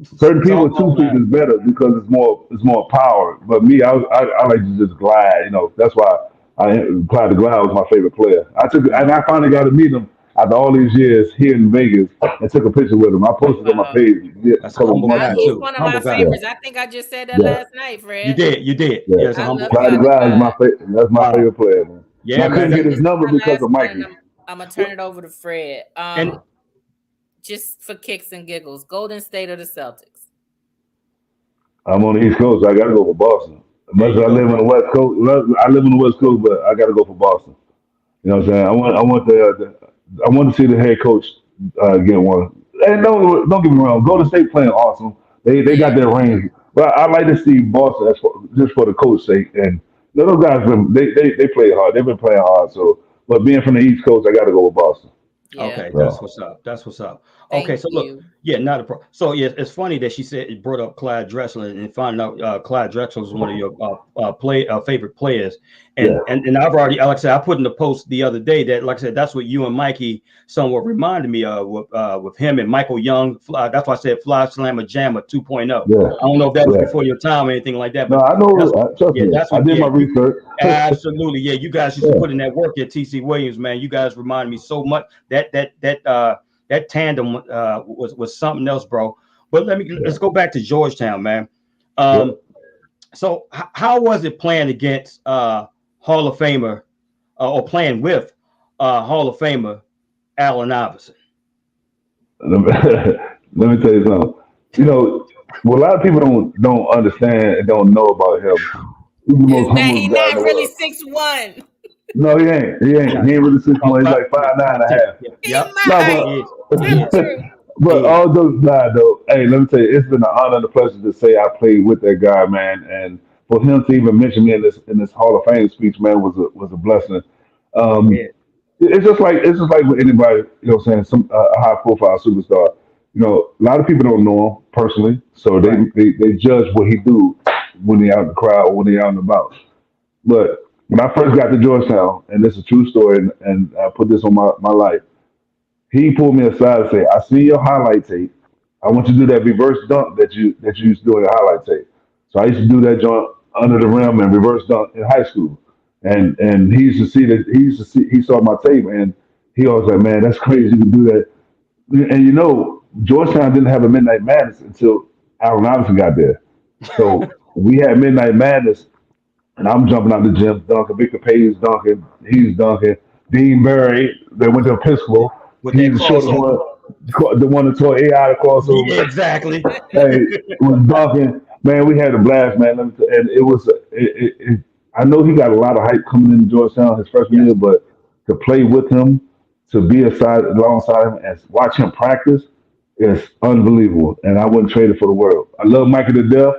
So certain It's people all with 2 feet online. is better because it's more power. But me, I like to just glide. That's why Clyde the Glide was my favorite player. I finally got to meet him after all these years here in Vegas and took a picture with him. I posted on my Wow. page a That's a couple humble months guy He's ago. too. one of my Humble guy. Yeah, favorites. I think I just said that yeah, last night, You Fred. did. You did. yeah. Yes, a I humble love guy. Clyde the Clyde the Glide is my Glide. favorite. That's my Wow. favorite player, man. And Yeah, I couldn't man. get Okay, his this is number my because last of one, and Mikey. I'm gonna turn it over to Fred. And Just for kicks and giggles, Golden State or the Celtics? I'm on the East Coast. So I got to go for Boston. As there much as you I go, live on the brother. West Coast, I live on the West Coast, but I got to go for Boston. You know what I'm saying? I want to see the head coach get one. And don't get me wrong, Golden State playing awesome. They got Yeah, their range, but I like to see Boston just for the coach's sake. And those guys they play hard. They've been playing hard. So, but being from the East Coast, I got to go with Boston. yeah. Okay, that's So what's up. That's what's up. Okay, Thank so look, you. yeah, not a problem. So yeah, it's funny that she said it brought up Clyde Drexler and found out Clyde Drexler was one of your favorite players. yeah, And I've already, like I said, I put in the post the other day that, like I said, that's what you and Mikey somewhat reminded me of with him and Michael Young. That's why I said Fly Slammer Jammer 2.0. yeah, I don't know if that was yeah. before your time or anything like that, No, but I that's know. Trust yeah, me, that's I what did yeah, my research. absolutely. Yeah, you guys used to Yeah, put in that work at T.C. Williams, man. You guys reminded me so much. That tandem was something else, bro. But yeah, let's go back to Georgetown, man. yeah. Um, so how was it playing against Hall of Famer or playing with Hall of Famer Allen Iverson? Let me, let me tell you something. You know, what a lot of people don't understand and don't know about him. He's the most Is that humble he guy in not the really world. 6'1"? No, he ain't. He ain't. He ain't really six About one. He's five, like yeah, 5'9" and five a ten. half. Yep, He yep. my No, height. He is. He Tell the is. truth. but He is. all those aside, though, hey, let me tell you, it's been an honor and a pleasure to say I played with that guy, man, and for him to even mention me in this Hall of Fame speech, man, was a blessing. Um, Yeah. it's just like with anybody, you know what I'm saying, some a high profile superstar. A lot of people don't know him personally, so they Right. they, they judge what he do when he out in the crowd or when he out and about. But when I first got to Georgetown, and this is a true story, and I put this on my life, he pulled me aside and said, "I see your highlight tape. I want you to do that reverse dunk that you used to do in your highlight tape." So I used to do that joint under the rim and reverse dunk in high school. And he saw my tape and he always like, "Man, that's crazy you can do that." And Georgetown didn't have a Midnight Madness until Allen Iverson got there. So we had Midnight Madness, and I'm jumping out the gym, dunking. Victor Payne's dunking. He's dunking. Dean Barry, they went to Episcopal. With He's that the shortest crossover. one, the one that taught AI to crossover. Yeah, exactly. Hey, was dunking. Man, we had a blast, man. And it was, I know he got a lot of hype coming into Georgetown his freshman Yes. year, but to play with him, to be alongside him, and watch him practice is unbelievable. And I wouldn't trade it for the world. I love Mikey to death,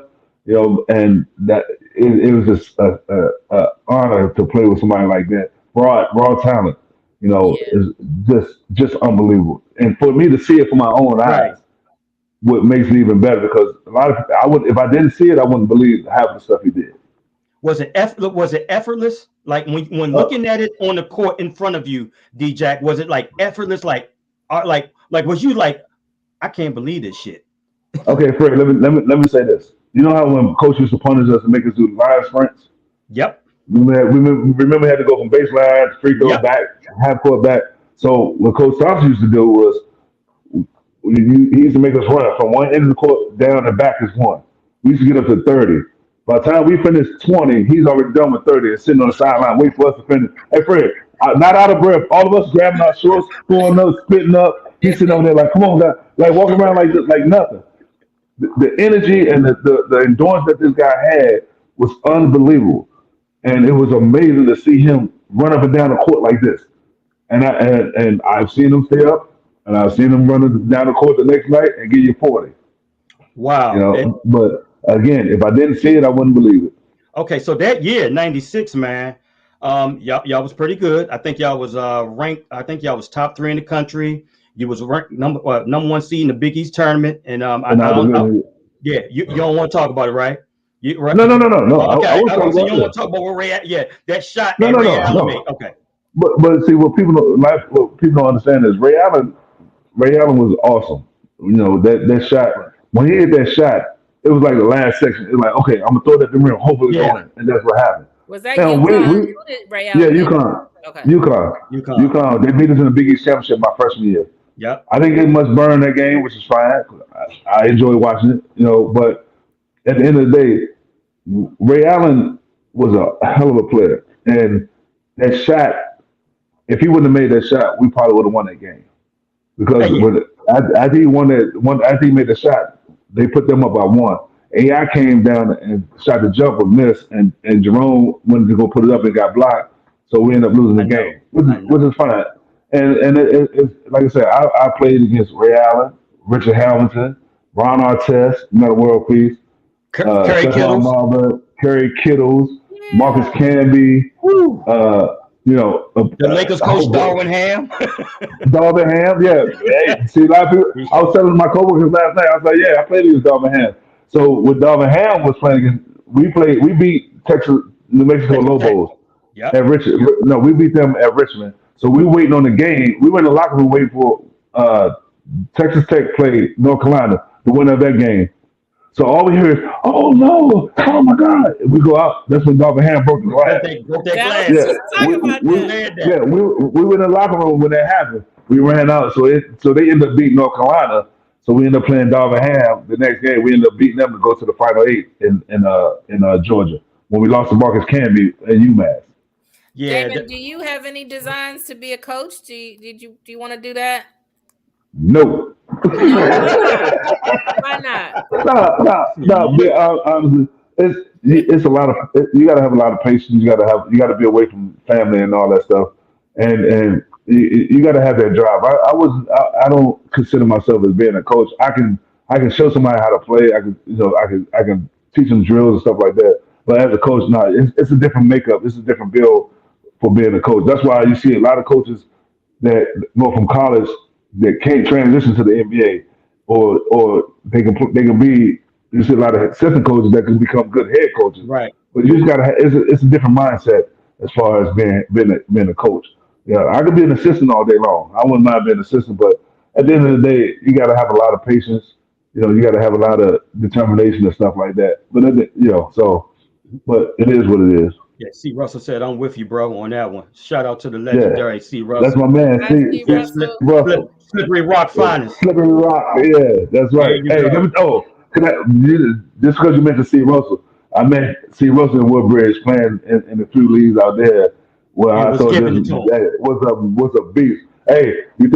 and that it was just a honor to play with somebody like that. Raw talent, Yeah. is just unbelievable. And for me to see it for my own Right. eyes, what makes it even better because a lot of I would if I didn't see it, I wouldn't believe half the stuff he did. Was it effortless? Like when Uh, looking at it on the court in front of you, D Jack, was it like effortless? Like was you like, I can't believe this shit? okay, Fred, let me say this. You know how when coach used to punish us and make us do line sprints? Yep. We had to go from baseline, free throw Yep. back, half court back. So what Coach Thompson used to do was he used to make us run from one end of the court down and back is one. We used to get up to 30. By the time we finished 20, he's already done with 30 and sitting on the sideline waiting for us to finish. Hey, Fred, not out of breath. All of us grabbing our shorts, going up, spitting up. He's sitting over there like, come on, guys. Like walking around like nothing. The energy and the endurance that this guy had was unbelievable. And it was amazing to see him run up and down the court like this. And I've seen him stay up, and I've seen him running down the court the next night and give you 40. You Wow. know, but again, if I didn't see it, I wouldn't believe it. Okay, so that year, '96, man, y'all was pretty good. I think y'all was ranked. I think y'all was top 3 in the country. You was ranked number 1 seed in the Big East tournament, and And I was really, yeah, you don't want to talk about it, right? You right? no, no, no, no, no. Okay, I was so talking you don't about want to talk about where Ray at? Yeah, that shot no, that no, Ray no, Allen made. no. Okay, But see what people don't understand is Ray Allen was awesome. You know that shot when he hit that shot, it was like the last section. It was like, okay, I'm gonna throw that at the rim, hopefully yeah, go in, and that's what happened. Was that Now UConn? we Who did Ray yeah, Allen beat? UConn, Okay. UConn, UConn. UConn. They beat us in the Big East championship my freshman year. Yep. I didn't get much burn that game, which is fine. I enjoy watching it, you know. But at the end of the day, Ray Allen was a hell of a player, and that shot. If he wouldn't have made that shot, we probably would have won that game. Because Hey, after he won after he made the shot, they put them up by one. AI came down and shot the jumper, missed, and Jerome wanted to go put it up and got blocked. So we ended up losing I the know, game, which I is, which know. is fine. And it's like I said, I played against Ray Allen, Richard Hamilton, Ron Artest, another world peace, Kerry Stephon Kittles. Marbury, Kerry Kittles, Marcus Yeah. Camby, Woo. uh, you know, The Lakers a coach whole bunch. Darwin Ham. Darvin Ham, yeah. Hey, see, a lot of people. I was telling my coworkers last night. I was like, yeah, I played against Darvin Ham. So with Darvin Ham was playing against, we beat Texas, New Mexico Texas Tech. Lobos Yep. at Richmond. No, we beat them at Richmond. So we waiting on the game. We were in the locker room waiting for Texas Tech play North Carolina, the winner of that game. So all we hear is, oh no, oh my God. And we go out. That's when Darvin Ham broke the glass. Broke that That glass. was Yeah, just talking about You that. said yeah, that. we were in the locker room when that happened. We ran out, so they ended up beating North Carolina. So we ended up playing Darvin Ham the next game. We ended up beating them to go to the final 8 in Georgia when we lost to Marcus Camby and UMass. Yeah. Daymond, do you have any designs to be a coach? Do you want to do that? No, No, why not? Why not? no. Honestly, it's a lot of you got to have a lot of patience. You got to be away from family and all that stuff, and you got to have that drive. I don't consider myself as being a coach. I can show somebody how to play. I can teach them drills and stuff like that. But as a coach, no, it's a different makeup. It's a different build for being a coach. That's why you see a lot of coaches that go from college that can't transition to the NBA, or they can be. You see a lot of assistant coaches that can become good head coaches, Right. but you just gotta. It's a different mindset as far as being a coach. Yeah, I could be an assistant all day long. I wouldn't mind being an assistant, but at the end of the day, you got to have a lot of patience. You know, you got to have a lot of determination and stuff like that. But but it is what it is. Yeah. C. Russell said, "I'm with you, bro, on that one." Shout out to the Yeah, legendary C. that's Russell. my man. I See, see Yeah. Russell. Russell. Slippery Rock Yeah. finest. Slippery rock. Yeah, that's There right. you Hey, go. can I, just because you mentioned C. Russell, I met C. Russell in Woodbridge playing in a few leagues out there where You I was thought giving this it to him. hey, what's a beast. Hey, I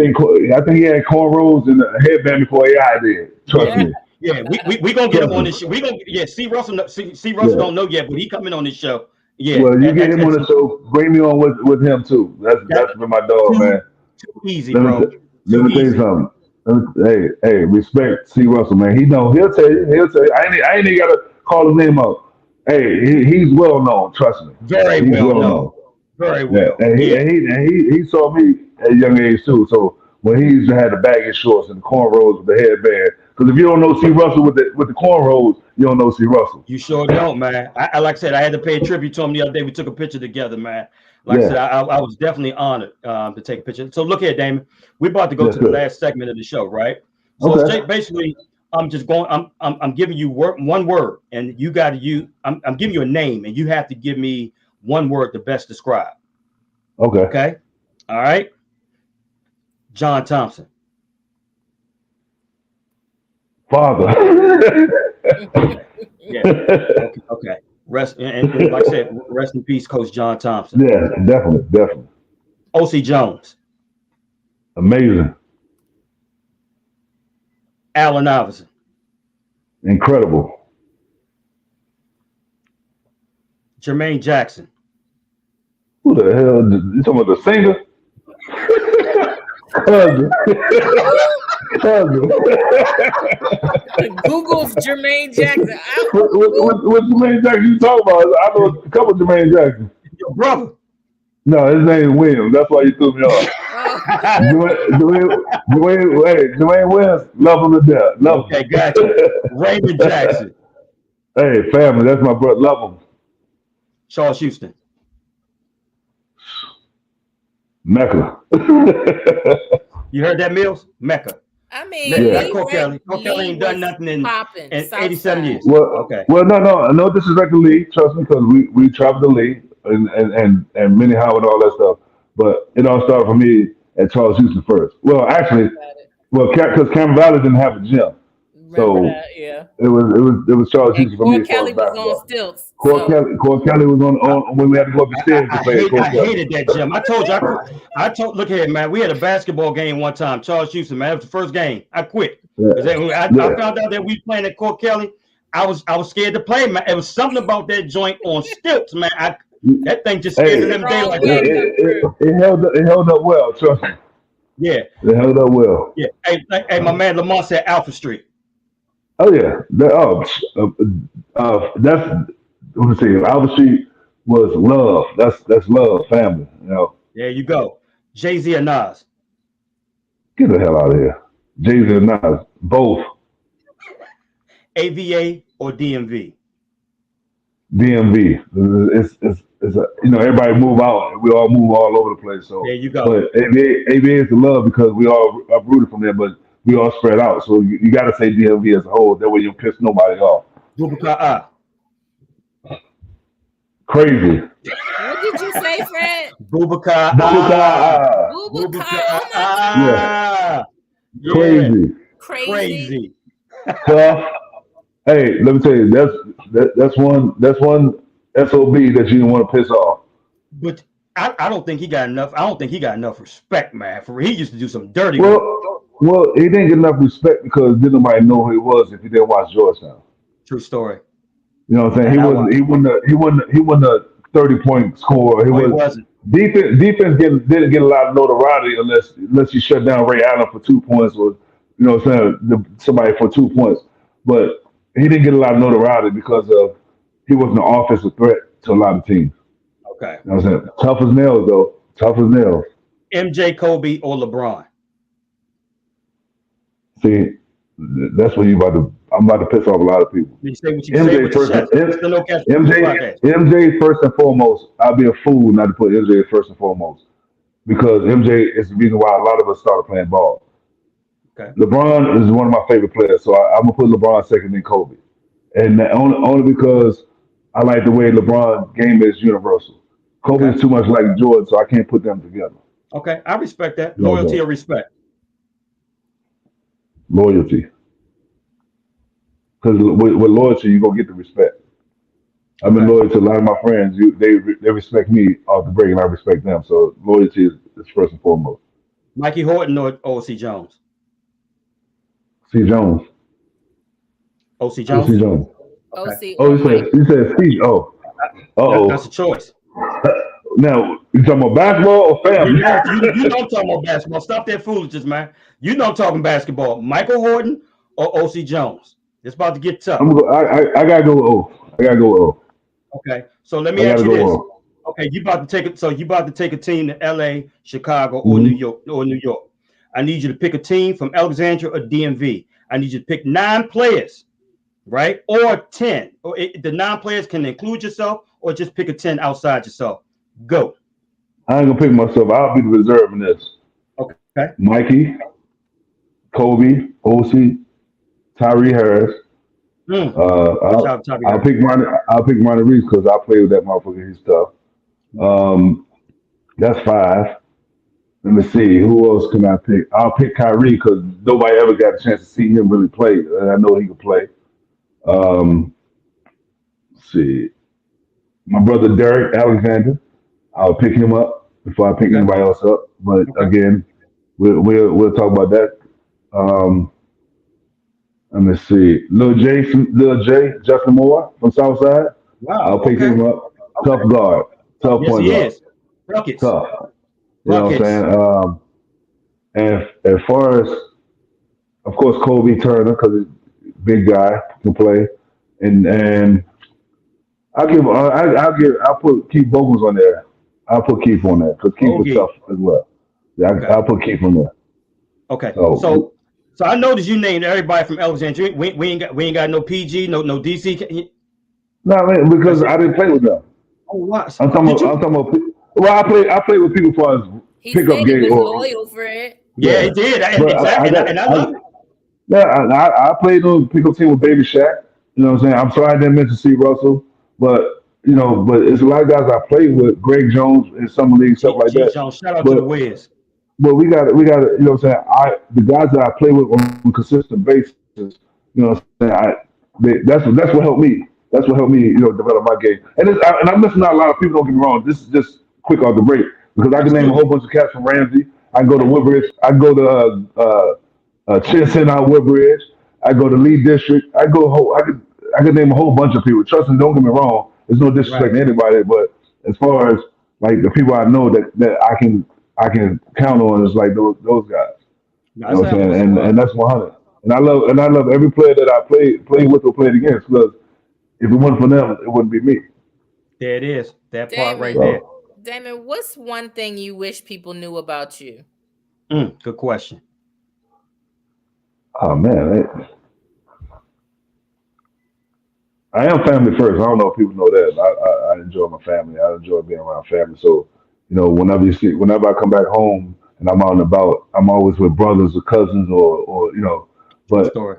think he had cornrows and a headband before AI did. Trust Yeah. me. Yeah. We gonna get him Trust on me. this show. We gonna C. Russell. C. Russell Yeah. don't know yet, but he coming on this show. Yeah. Well, you get him on At the show, bring me on with him too. that That's been my dog, too man. too easy, Let me bro. t- let Too me tell you easy. something. Hey, respect C. Russell, man. He know. He'll tell you. He'll tell you. I ain't even gotta call his name out. Hey, he's well known. Trust me, Very he's well well known. known. Very Yeah, well. and Yeah. he saw me at a young age too. So when he used to have the baggy shorts and the cornrows with the headband, because if you don't know C. Russell with the cornrows, you don't know C. Russell. You sure don't, man. I like I said, I had to pay a tribute to him the other day. We took a picture together, man. Like I said, Yeah, I was definitely honored to take a picture. So look here, Damon. We're about to go yes, to the sir. last segment of the show, right? So it's Okay, basically, I'm just going. I'm giving you one word, and you got to use. I'm giving you a name, and you have to give me one word to best describe. okay. Okay. All right. John Thompson. father. Yeah. Okay. Rest and like I said, rest in peace, Coach John Thompson. Yeah, definitely. O.C. Jones, Amazing, Allen Iverson, incredible. Jermaine Jackson, Who the hell? You talking about the singer? Cousin. Cousin. Google's Jermaine Jackson. What Jermaine Jackson you talking about? I know a couple of Jermaine Jackson. your brother. No, his name is Williams. That's why you threw me off. Dwayne Williams, love him to death. Love Okay, him. gotcha. Raymond Jackson, Hey, family, that's my brother. Love him. Charles Houston, Mecca. you heard that, Mills? Mecca. I mean, That's Yeah. Cole Kelly. Cole Kelly ain't done nothing in popping, 87 years. Well, Okay. no disrespect to Lee. Trust me, because we traveled to Lee and Minnehaha and all that stuff. But it all started for me at Charles Houston first. Well, actually, because Cameron Valley didn't have a gym, Remember that, yeah. it was Charles And Houston for me. Core as far Kelly as was basketball. on stilts. Core Kelly was on when we had to go up the stairs to play. I hated that gym. I told you, I told. Look here, man. We had a basketball game one time. Charles Houston, man. That was the first game. I quit. Yeah. 'Cause I found out that we playing at Core Kelly. I was scared to play, man. It was something about that joint on stilts, man. That thing just scared them daylight. It held up well. Trust me. Yeah. It held up well. Yeah. Hey, my man Lamar said Alpha Street. Oh yeah. That's what I'm saying. Albert Street was love. That's love, family. You know. There you go. Jay-Z and Nas. Get the hell out of here. Jay-Z and Nas, both. AVA or DMV? DMV. It's everybody move out. We all move all over the place. So there you go. But AVA is the love because we all are rooted from there, but we all spread out. So you got to say DMV as a whole. That way you don't piss nobody off. Bubaka. Crazy. What did you say, Fred? Bubaka. Bubaka. Yeah. Yeah. Crazy. Tough. Hey, let me tell you, that's one SOB that you didn't want to piss off. But I don't think he got enough. I don't think he got enough respect, man. For he used to do some dirty work. Well, he didn't get enough respect because didn't nobody know who he was if he didn't watch Georgetown. True story. You know what I'm saying? He wasn't a 30-point scorer. He wasn't. Defense didn't get a lot of notoriety unless you shut down Ray Allen for 2 points or somebody for 2 points. But he didn't get a lot of notoriety because he wasn't an offensive threat to a lot of teams. Okay. You know what I'm saying? Tough as nails, though. Tough as nails. MJ, Kobe, or LeBron? See, that's what I'm about to piss off a lot of people. You say what you say with MJ first and foremost. I'd be a fool not to put MJ first and foremost because MJ is the reason why a lot of us started playing ball. Okay. LeBron is one of my favorite players, so I'm gonna put LeBron second than Kobe, and only because I like the way LeBron game is universal. Kobe is too much like Jordan, so I can't put them together. Okay, I respect that. Loyalty or respect? Loyalty. Because with loyalty, you're going to get the respect. I've been loyal to a lot of my friends. They respect me off the break, and I respect them. So loyalty is first and foremost. Mikey Horton or O.C. Jones? C. Jones. O.C. Jones? O.C. Jones. Okay. Oh, he said C. Oh. Uh-oh. That's a choice. Now, you talking about basketball or family? You know I'm talking about basketball. Stop that foolishness, man. You know I'm talking basketball. Michael Horton or O.C. Jones? It's about to get tough. I gotta go with O. I gotta go with O. Okay, so let me ask you this. Okay, you about to take a team to L.A., Chicago, or New York. I need you to pick a team from Alexandria or DMV. I need you to pick 9 players, right? Or 10. Or the 9 players can include yourself, or just pick a 10 outside yourself. Go. I ain't gonna pick myself. I'll be the reserve in this. Okay. Mikey, Kobe, O.C., Tyree Harris. I'll pick Ronnie Reeves because I play with that motherfucker. He's tough. That's 5. Let me see. Who else can I pick? I'll pick Kyrie because nobody ever got a chance to see him really play, and I know he can play. Um, let's see. My brother Derek Alexander. I'll pick him up before I pick Okay. anybody else up. But Okay. again, we'll talk about that. Um, Let me see. Lil J, Justin Moore from Southside. Wow. I'll pick Okay. him up. Okay. Tough guard. Tough Yes, point he guard. is. Buckets. Tough. You know what I'm Buckets. saying? And as far as, of course, Kobe Turner, because he's a big guy, can play. And I'll put Keith Bogans on there. I'll put Keith on there because Keith was Bogey. tough as well. Yeah, Okay. I'll put Keith on there. Okay. So, So I noticed you named everybody from Alexandria. We ain't got no PG, no DC. no, man, because I didn't play with them. Oh, wow. I'm talking Did about. I'm you? talking about. Well, I played with people as far as He pickup said he game. was Or loyal for it. Yeah, he yeah, did. but Exactly. got. And I love it. Yeah, I played on the pickup team with Baby Shaq. You know what I'm saying? I'm sorry I didn't mention C. Russell, but but it's a lot of guys I played with. Greg Jones in summer league stuff like G that. Jones. Shout out to the But Wiz. we got you know what I'm saying? The guys that I play with on a consistent basis, you know what I'm saying? That's what helped me. That's what helped me, develop my game. And I'm missing out a lot of people, don't get me wrong. This is just quick off the break because I can name a whole Absolutely. bunch of cats from Ramsey. I can go to Woodbridge. I can go to Chinson out Woodbridge. I go to Lee District. I could name a whole bunch of people. Trust me, don't get me wrong. There's no Right. disrespect to anybody, but as far as like the people I know that I can count on is like those guys. You That's know what I'm how saying? what's And up. that's 100. And I love every player that I played with or played against because if it wasn't for them, it wouldn't be me. There it is. That part right Damon, there. So, Damon, what's one thing you wish people knew about you? Good question. oh man, I am family first. I don't know if people know that. I enjoy my family. I enjoy being around family. So, whenever I come back home and I'm out and about, I'm always with brothers or cousins or. True But story.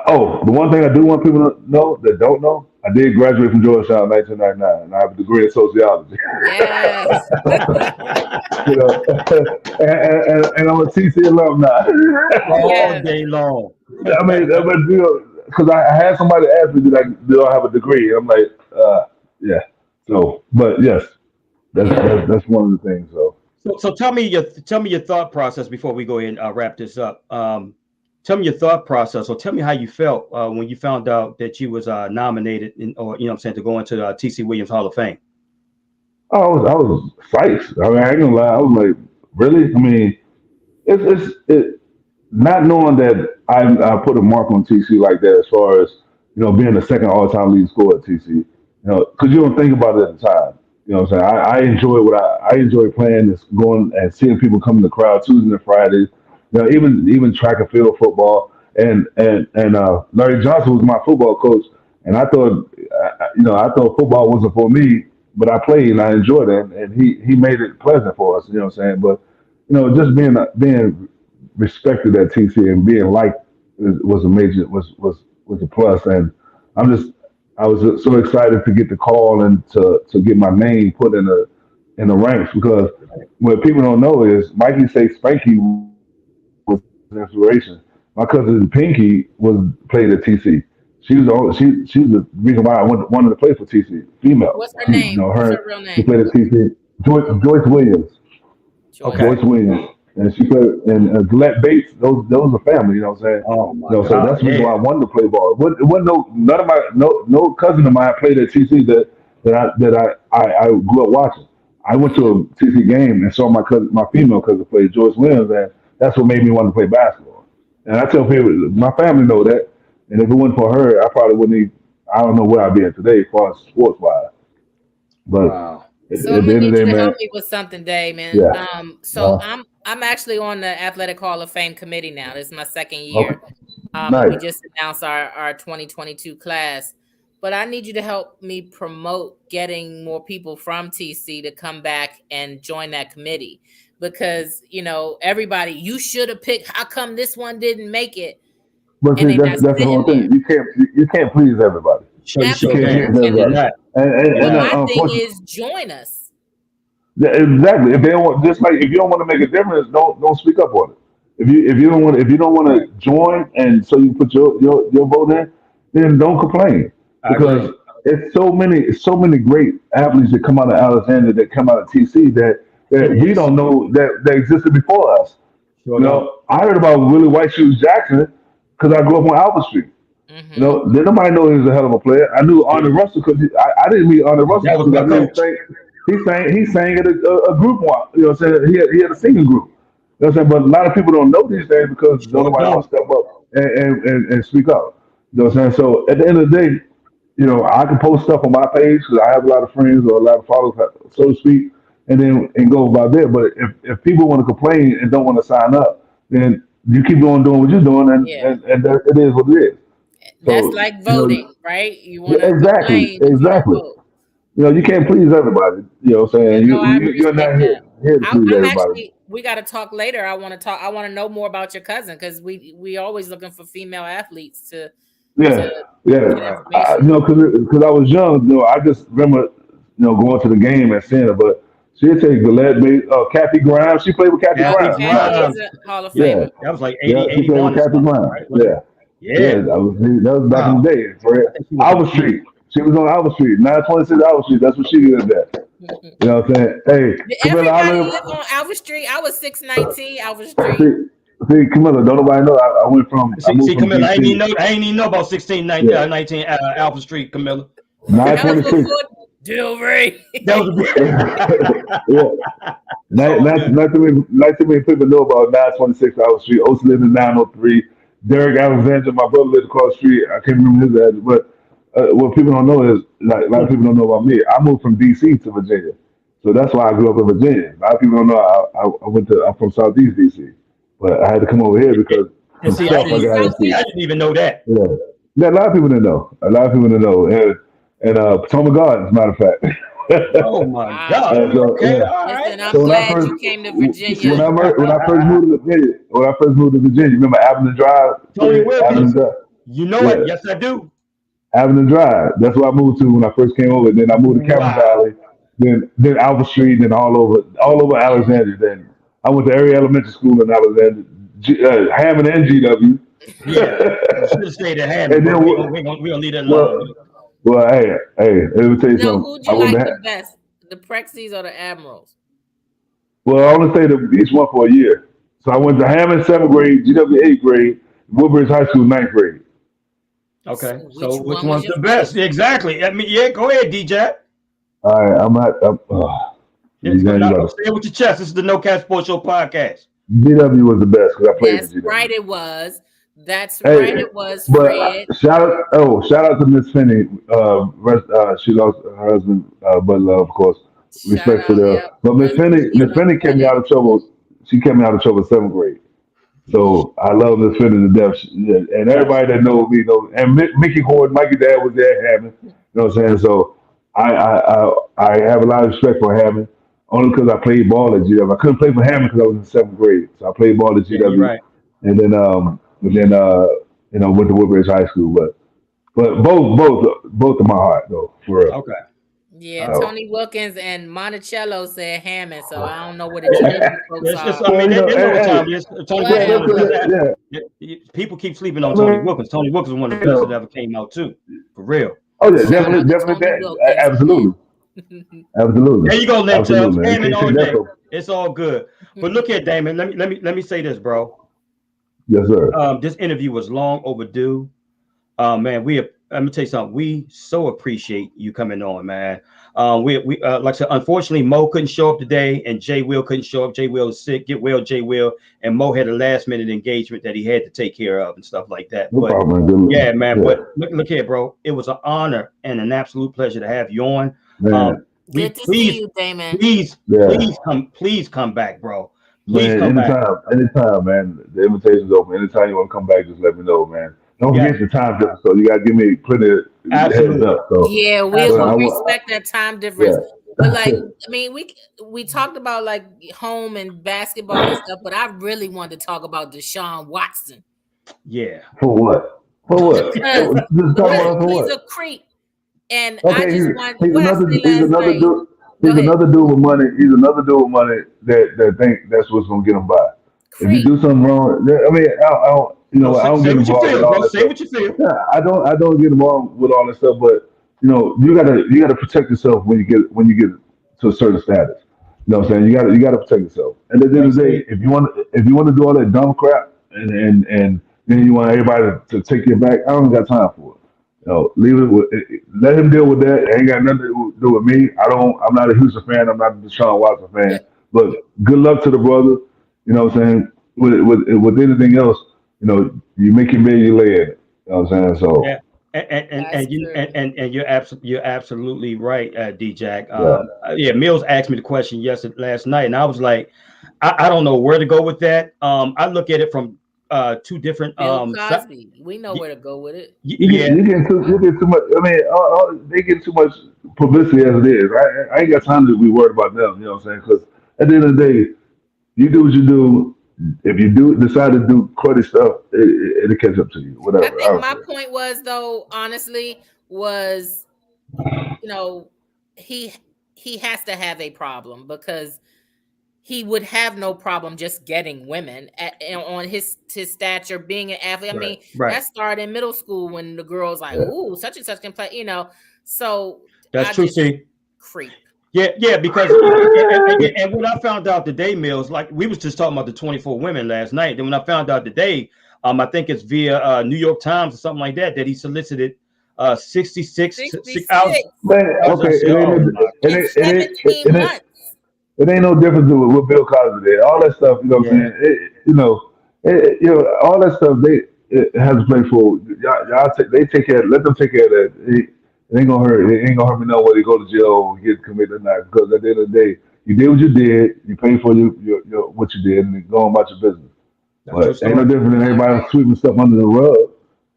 oh, the one thing I do want people to know that don't know, I did graduate from Georgetown in 1999, and I have a degree in sociology. Yes. And I'm a TC alumni. All Yes. day long. I mean, because I had somebody ask me, do I have a degree? I'm like, yeah. So, but yes, Yeah. that's one of the things. So, So tell me your thought process before we go ahead and wrap this up. Tell me your thought process, or tell me how you felt when you found out that you was nominated, or what I'm saying, to go into the T.C. Williams Hall of Fame. I was psyched. I mean, I ain't gonna lie. I was like, really? I mean, it not knowing that I put a mark on TC like that as far as being the second all time leading scorer at TC. Because you don't think about it at the time. You know what I'm saying? I enjoy I enjoy playing this going and seeing people come in the crowd Tuesdays and Fridays. Even track and field football. And Larry Johnson was my football coach, and I thought I thought football wasn't for me, but I played and I enjoyed it, and he made it pleasant for us. You know what I'm saying? But just being respected at TC and being liked was a major was a plus. And I'm just I was just so excited to get the call and to get my name put in the ranks because what people don't know is Mikey say Spanky was inspiration. My cousin Pinky was played at TC. She was the reason why I wanted to play for TC. Female, What's her name? What's her her real she name? played at TC. Joyce Williams. Joyce. Okay. Joyce Williams, and she played and Gillette Bates. Those are family. You know what I'm saying? Oh my So God. that's the reason Yeah. why I wanted to play ball. It wasn't none of my no cousin of mine played at TC that I grew up watching. I went to a TC game and saw my female cousin play Joyce Williams, and that's what made me want to play basketball. And I tell people, my family know that, and if it wasn't for her, I probably wouldn't. I don't know where I'd be at today, as far as sports wise. But Wow. So at I'm the gonna end of need the you day, to man, help me with something, Damon. yeah. So Uh, I'm actually on the Athletic Hall of Fame committee now. This is my second okay, year. And we nice. just announced our 2022 class. But I need you to help me promote getting more people from TC to come back and join that committee. Because everybody, you should have picked. How come this one didn't make it? But And see, they're not that's the whole sitting there. thing. You can't please everybody. You You sure can't Absolutely, can. please you You're everybody. cannot. not. And You're So and not. my thing unfortunately, is join us. Yeah, exactly. If they don't want, just like if you don't want to make a difference, don't speak up on it. If you don't want to join and so you put your vote in, then don't complain I agree. because it's so many great athletes that come out of Alexander that come out of TC that It we is. don't know that existed before us. Sure don't. I heard about Willie White Shoes Jackson because I grew up on Albert Street. Mm-hmm. Then nobody know he was a hell of a player. I knew Arnold Russell because I didn't meet Arnold Russell That was because my I knew coach. he sang at a group one. You know what I'm saying? He had a singing group. You know what I'm saying? But a lot of people don't know these things because Sure nobody don't. wants to step up and speak up. You know what I'm saying? So at the end of the day, I can post stuff on my page because I have a lot of friends or a lot of followers, so to speak, and go about there. But if people want to complain and don't want to sign up, then you keep going doing what you're doing, Yeah. and it is what it is. That's So like voting, right? You want yeah, to exactly, complain, but you don't exactly. vote. You can't please everybody. You know what I'm saying? No, I You're appreciate not that. here to please I'm everybody. actually. We got to talk later. I want to talk. I want to know more about your cousin because we always looking for female athletes to Yeah, yeah. get Right. information. Because I was young. I just remember going to the game and seeing her. But she'd take Gillette, Kathy Grimes. She played with Kathy Kathy Grimes. Kathy is Grimes. a Hall of Yeah, Famer. That was like yeah. 80, She played 81 with or Kathy something, Grimes. right? Wasn't it? Yeah. Yeah, Yeah. that was back in Wow. the day. Fred. I think she was a Albert junior. Street. She was on Albert Street, 926 Albert Street. That's what she did at. You know what I'm saying? Hey, Did Camilla, I everybody live. live on Albert Street? I was 619 Albert Street. See, Camilla, don't nobody know. I See, moved from Camilla, DC. I ain't even know about 16, Yeah, 19 Alpha Street, Camilla. That was 926. before Delray. That was Yeah, it's not, all not, good. not too many people know about 926 Albert Street. Oaks lived in 903. Derek Alexander, my brother lived across the street. I can't remember his address, but what people don't know is, like, a lot of people don't know about me. I moved from DC to Virginia, so that's why I grew up in Virginia. A lot of people don't know I'm from Southeast DC, but I had to come over here because And some see, South stuff I got I into. didn't even know that. Yeah, yeah, a lot of people didn't know. A lot of people didn't know, and Potomac Gardens, as a matter of fact. Oh my Wow. God. So Okay, yeah. all Listen, right. I'm So glad you came to when Virginia. I first moved to Virginia, remember Avenue Drive, Tony Avenue Wilkins, Drive, you know it. yeah, Yes, I do. Avenue Drive. That's where I moved to when I first came over. Then I moved to Cameron Wow. Valley, then Albert Street, then all over Alexandria. Then I went to Area Elementary School in Alexandria, Hammond and GW. Yeah. You should have stayed at Hammond, And but then we gonna leave that alone. well, hey, let me tell you No, something. who'd I you went like to the best? The Prexies or the Admirals? Well, I only stayed at each one for a year. So I went to Hammond seventh grade, GW eighth grade, Woodbridge High School ninth grade. Okay. Which So which one was one's your the best? favorite? Exactly. I mean, yeah, go ahead, DJ. All right, It's GW not say it with your chest. This is the No Cap Sports Show podcast. was the best because I played for That's GW. right, it was. That's Hey, right, it was, but Fred. shout out to Miss Finney. She lost her husband, but of course, Shout respect for out, the. yep. But Rest in peace, Miss Finney kept me Freddie. out of trouble. She kept me out of trouble in seventh grade. So I love Miss Finney to death. And everybody that knows me knows. And Mickey Horton, Mikey Dad was there at Hammond. You know what I'm saying? So I have a lot of respect for Hammond. Only because I played ball at GW. I couldn't play for Hammond because I was in seventh grade. So I played ball at Yeah, you're GW. right. And then went to Woodbridge High School. But both of my heart though, for real. Okay. Yeah, So, Tony Wilkins and Monticello said Hammond, so I don't know what the Yeah. GW folks It's just, are. I mean, they know what hey, time it is. Tony yeah, Wilkins, one of the Whatever. best. yeah. People keep sleeping on I Tony mean, Wilkins. Tony Wilkins was one of the you best that know, ever came out too, for real. oh yeah, Shout out to definitely Tony that, Wilkins, absolutely, man. absolutely, There you go, Lentels. absolutely, man. Hammond Can't all take that day. from. It's all good. But look here, Damon. Let me say this, bro. Yes, sir. This interview was long overdue. Man, let me tell you something. We so appreciate you coming on, man. We like I said, unfortunately, Mo couldn't show up today, and Jay Will couldn't show up. Jay Will was sick. Get well, Jay Will. And Mo had a last minute engagement that he had to take care of and stuff like that. No But problem, man. Good yeah, man. yeah, But look here, bro. It was an honor and an absolute pleasure to have you on. man. Good to see you, Damon. Yeah, Please come back, bro. Please man. come back. Anytime, man. The invitation's open. Anytime you want to come back, just let me know, man. Don't Yeah, forget the time difference, so you gotta give me plenty of heads absolutely. up. So, Yeah, but I Absolutely. we want, respect that time difference. yeah. But like, I mean, we talked about like home and basketball and stuff, but I really wanted to talk about Deshaun Watson Yeah. For what? For what? because Just talk about for he's what? a creep, and I Okay, just want he's what I another say he's last another night. dude. He's another dude with money. He's another dude with money that think that's what's gonna get him by. If you Creep. do something wrong, I mean, I don't, No, I don't say get what you involved with feel, all bro. that Say stuff. what you feel. Yeah, I don't get involved with all that stuff. But you gotta protect yourself when you get to a certain status. You know what I'm saying? You gotta protect yourself. And at the end of the day, if you want to do all that dumb crap and then you want everybody to take your back, I don't got time for it. Leave it with, let him deal with that. It ain't got nothing to do with me. I'm not a Houston fan. I'm not a Deshaun Watson Yeah. fan. But good luck to the brother. You know what I'm saying? With anything else, you make your bed, you lay in it. You know what I'm saying? So Yeah. That's true. And you're absolutely right, D Jack. yeah, Yeah, Mills asked me the question last night, and I was like, I don't know where to go with that. I look at it from two different Bill Cosby. We know where to go with it. yeah, you get too much. I mean, they get too much publicity as it is. I ain't got time to be worried about them. You know what I'm saying? Because at the end of the day, you do what you do. If you do decide to do cruddy stuff, it'll catch up to you. I Whatever. I think don't my care. point was, though, honestly, was you know he he has to have a problem because he would have no problem just getting women on his stature, being an athlete. I right, mean, right. that started in middle school when the girls like, Yeah. ooh, such and such can play. So That's I true. just See, creep. yeah, because and when I found out today, Mills, like we was just talking about the 24 women last night. Then when I found out today, I think it's via New York Times or something like that he solicited 66 66 Man, I was okay, just saying, oh my in 17 months. it ain't no difference with what Bill Cosby did. All that stuff, you know what I'm yeah, saying? All that stuff, it has a place for they take care. Let them take care of that. It ain't gonna hurt. It ain't gonna hurt me no whether you go to jail or get committed or not. Because at the end of the day, you did what you did. You paid for your what you did, and you go on about your business. that's true But ain't no story. different than All everybody right. sweeping stuff under the rug.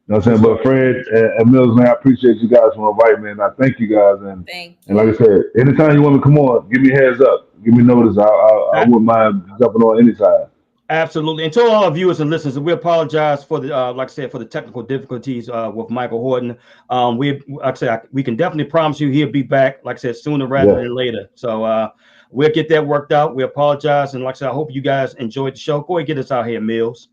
You know what True I'm saying? But story. Fred and Mills, man, I appreciate you guys for inviting me, and I thank you guys. And Thank and like I you. said, anytime you want to come on, give me a heads up, give me notice. I A- wouldn't mind jumping on anytime. Absolutely. And to all our viewers and listeners, we apologize for the like I said, for the technical difficulties with Michael Horton. Like I said, we can definitely promise you he'll be back, like I said, sooner rather Yeah, than later. So we'll get that worked out. We apologize, and like I said, I hope you guys enjoyed the show. Go ahead, get us out here, Mills.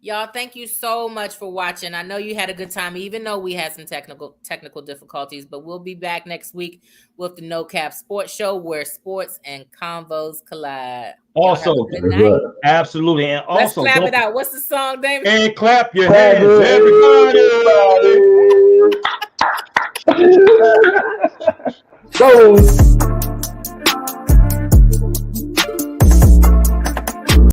Y'all, thank you so much for watching. I know you had a good time, even though we had some technical difficulties. But we'll be back next week with the No Cap Sports Show, where sports and convos collide. Y'all have Also, a good that's night. right. absolutely, and Let's also clap it don't out. What's the song, David? and clap your Have hands, everybody. everybody. Go.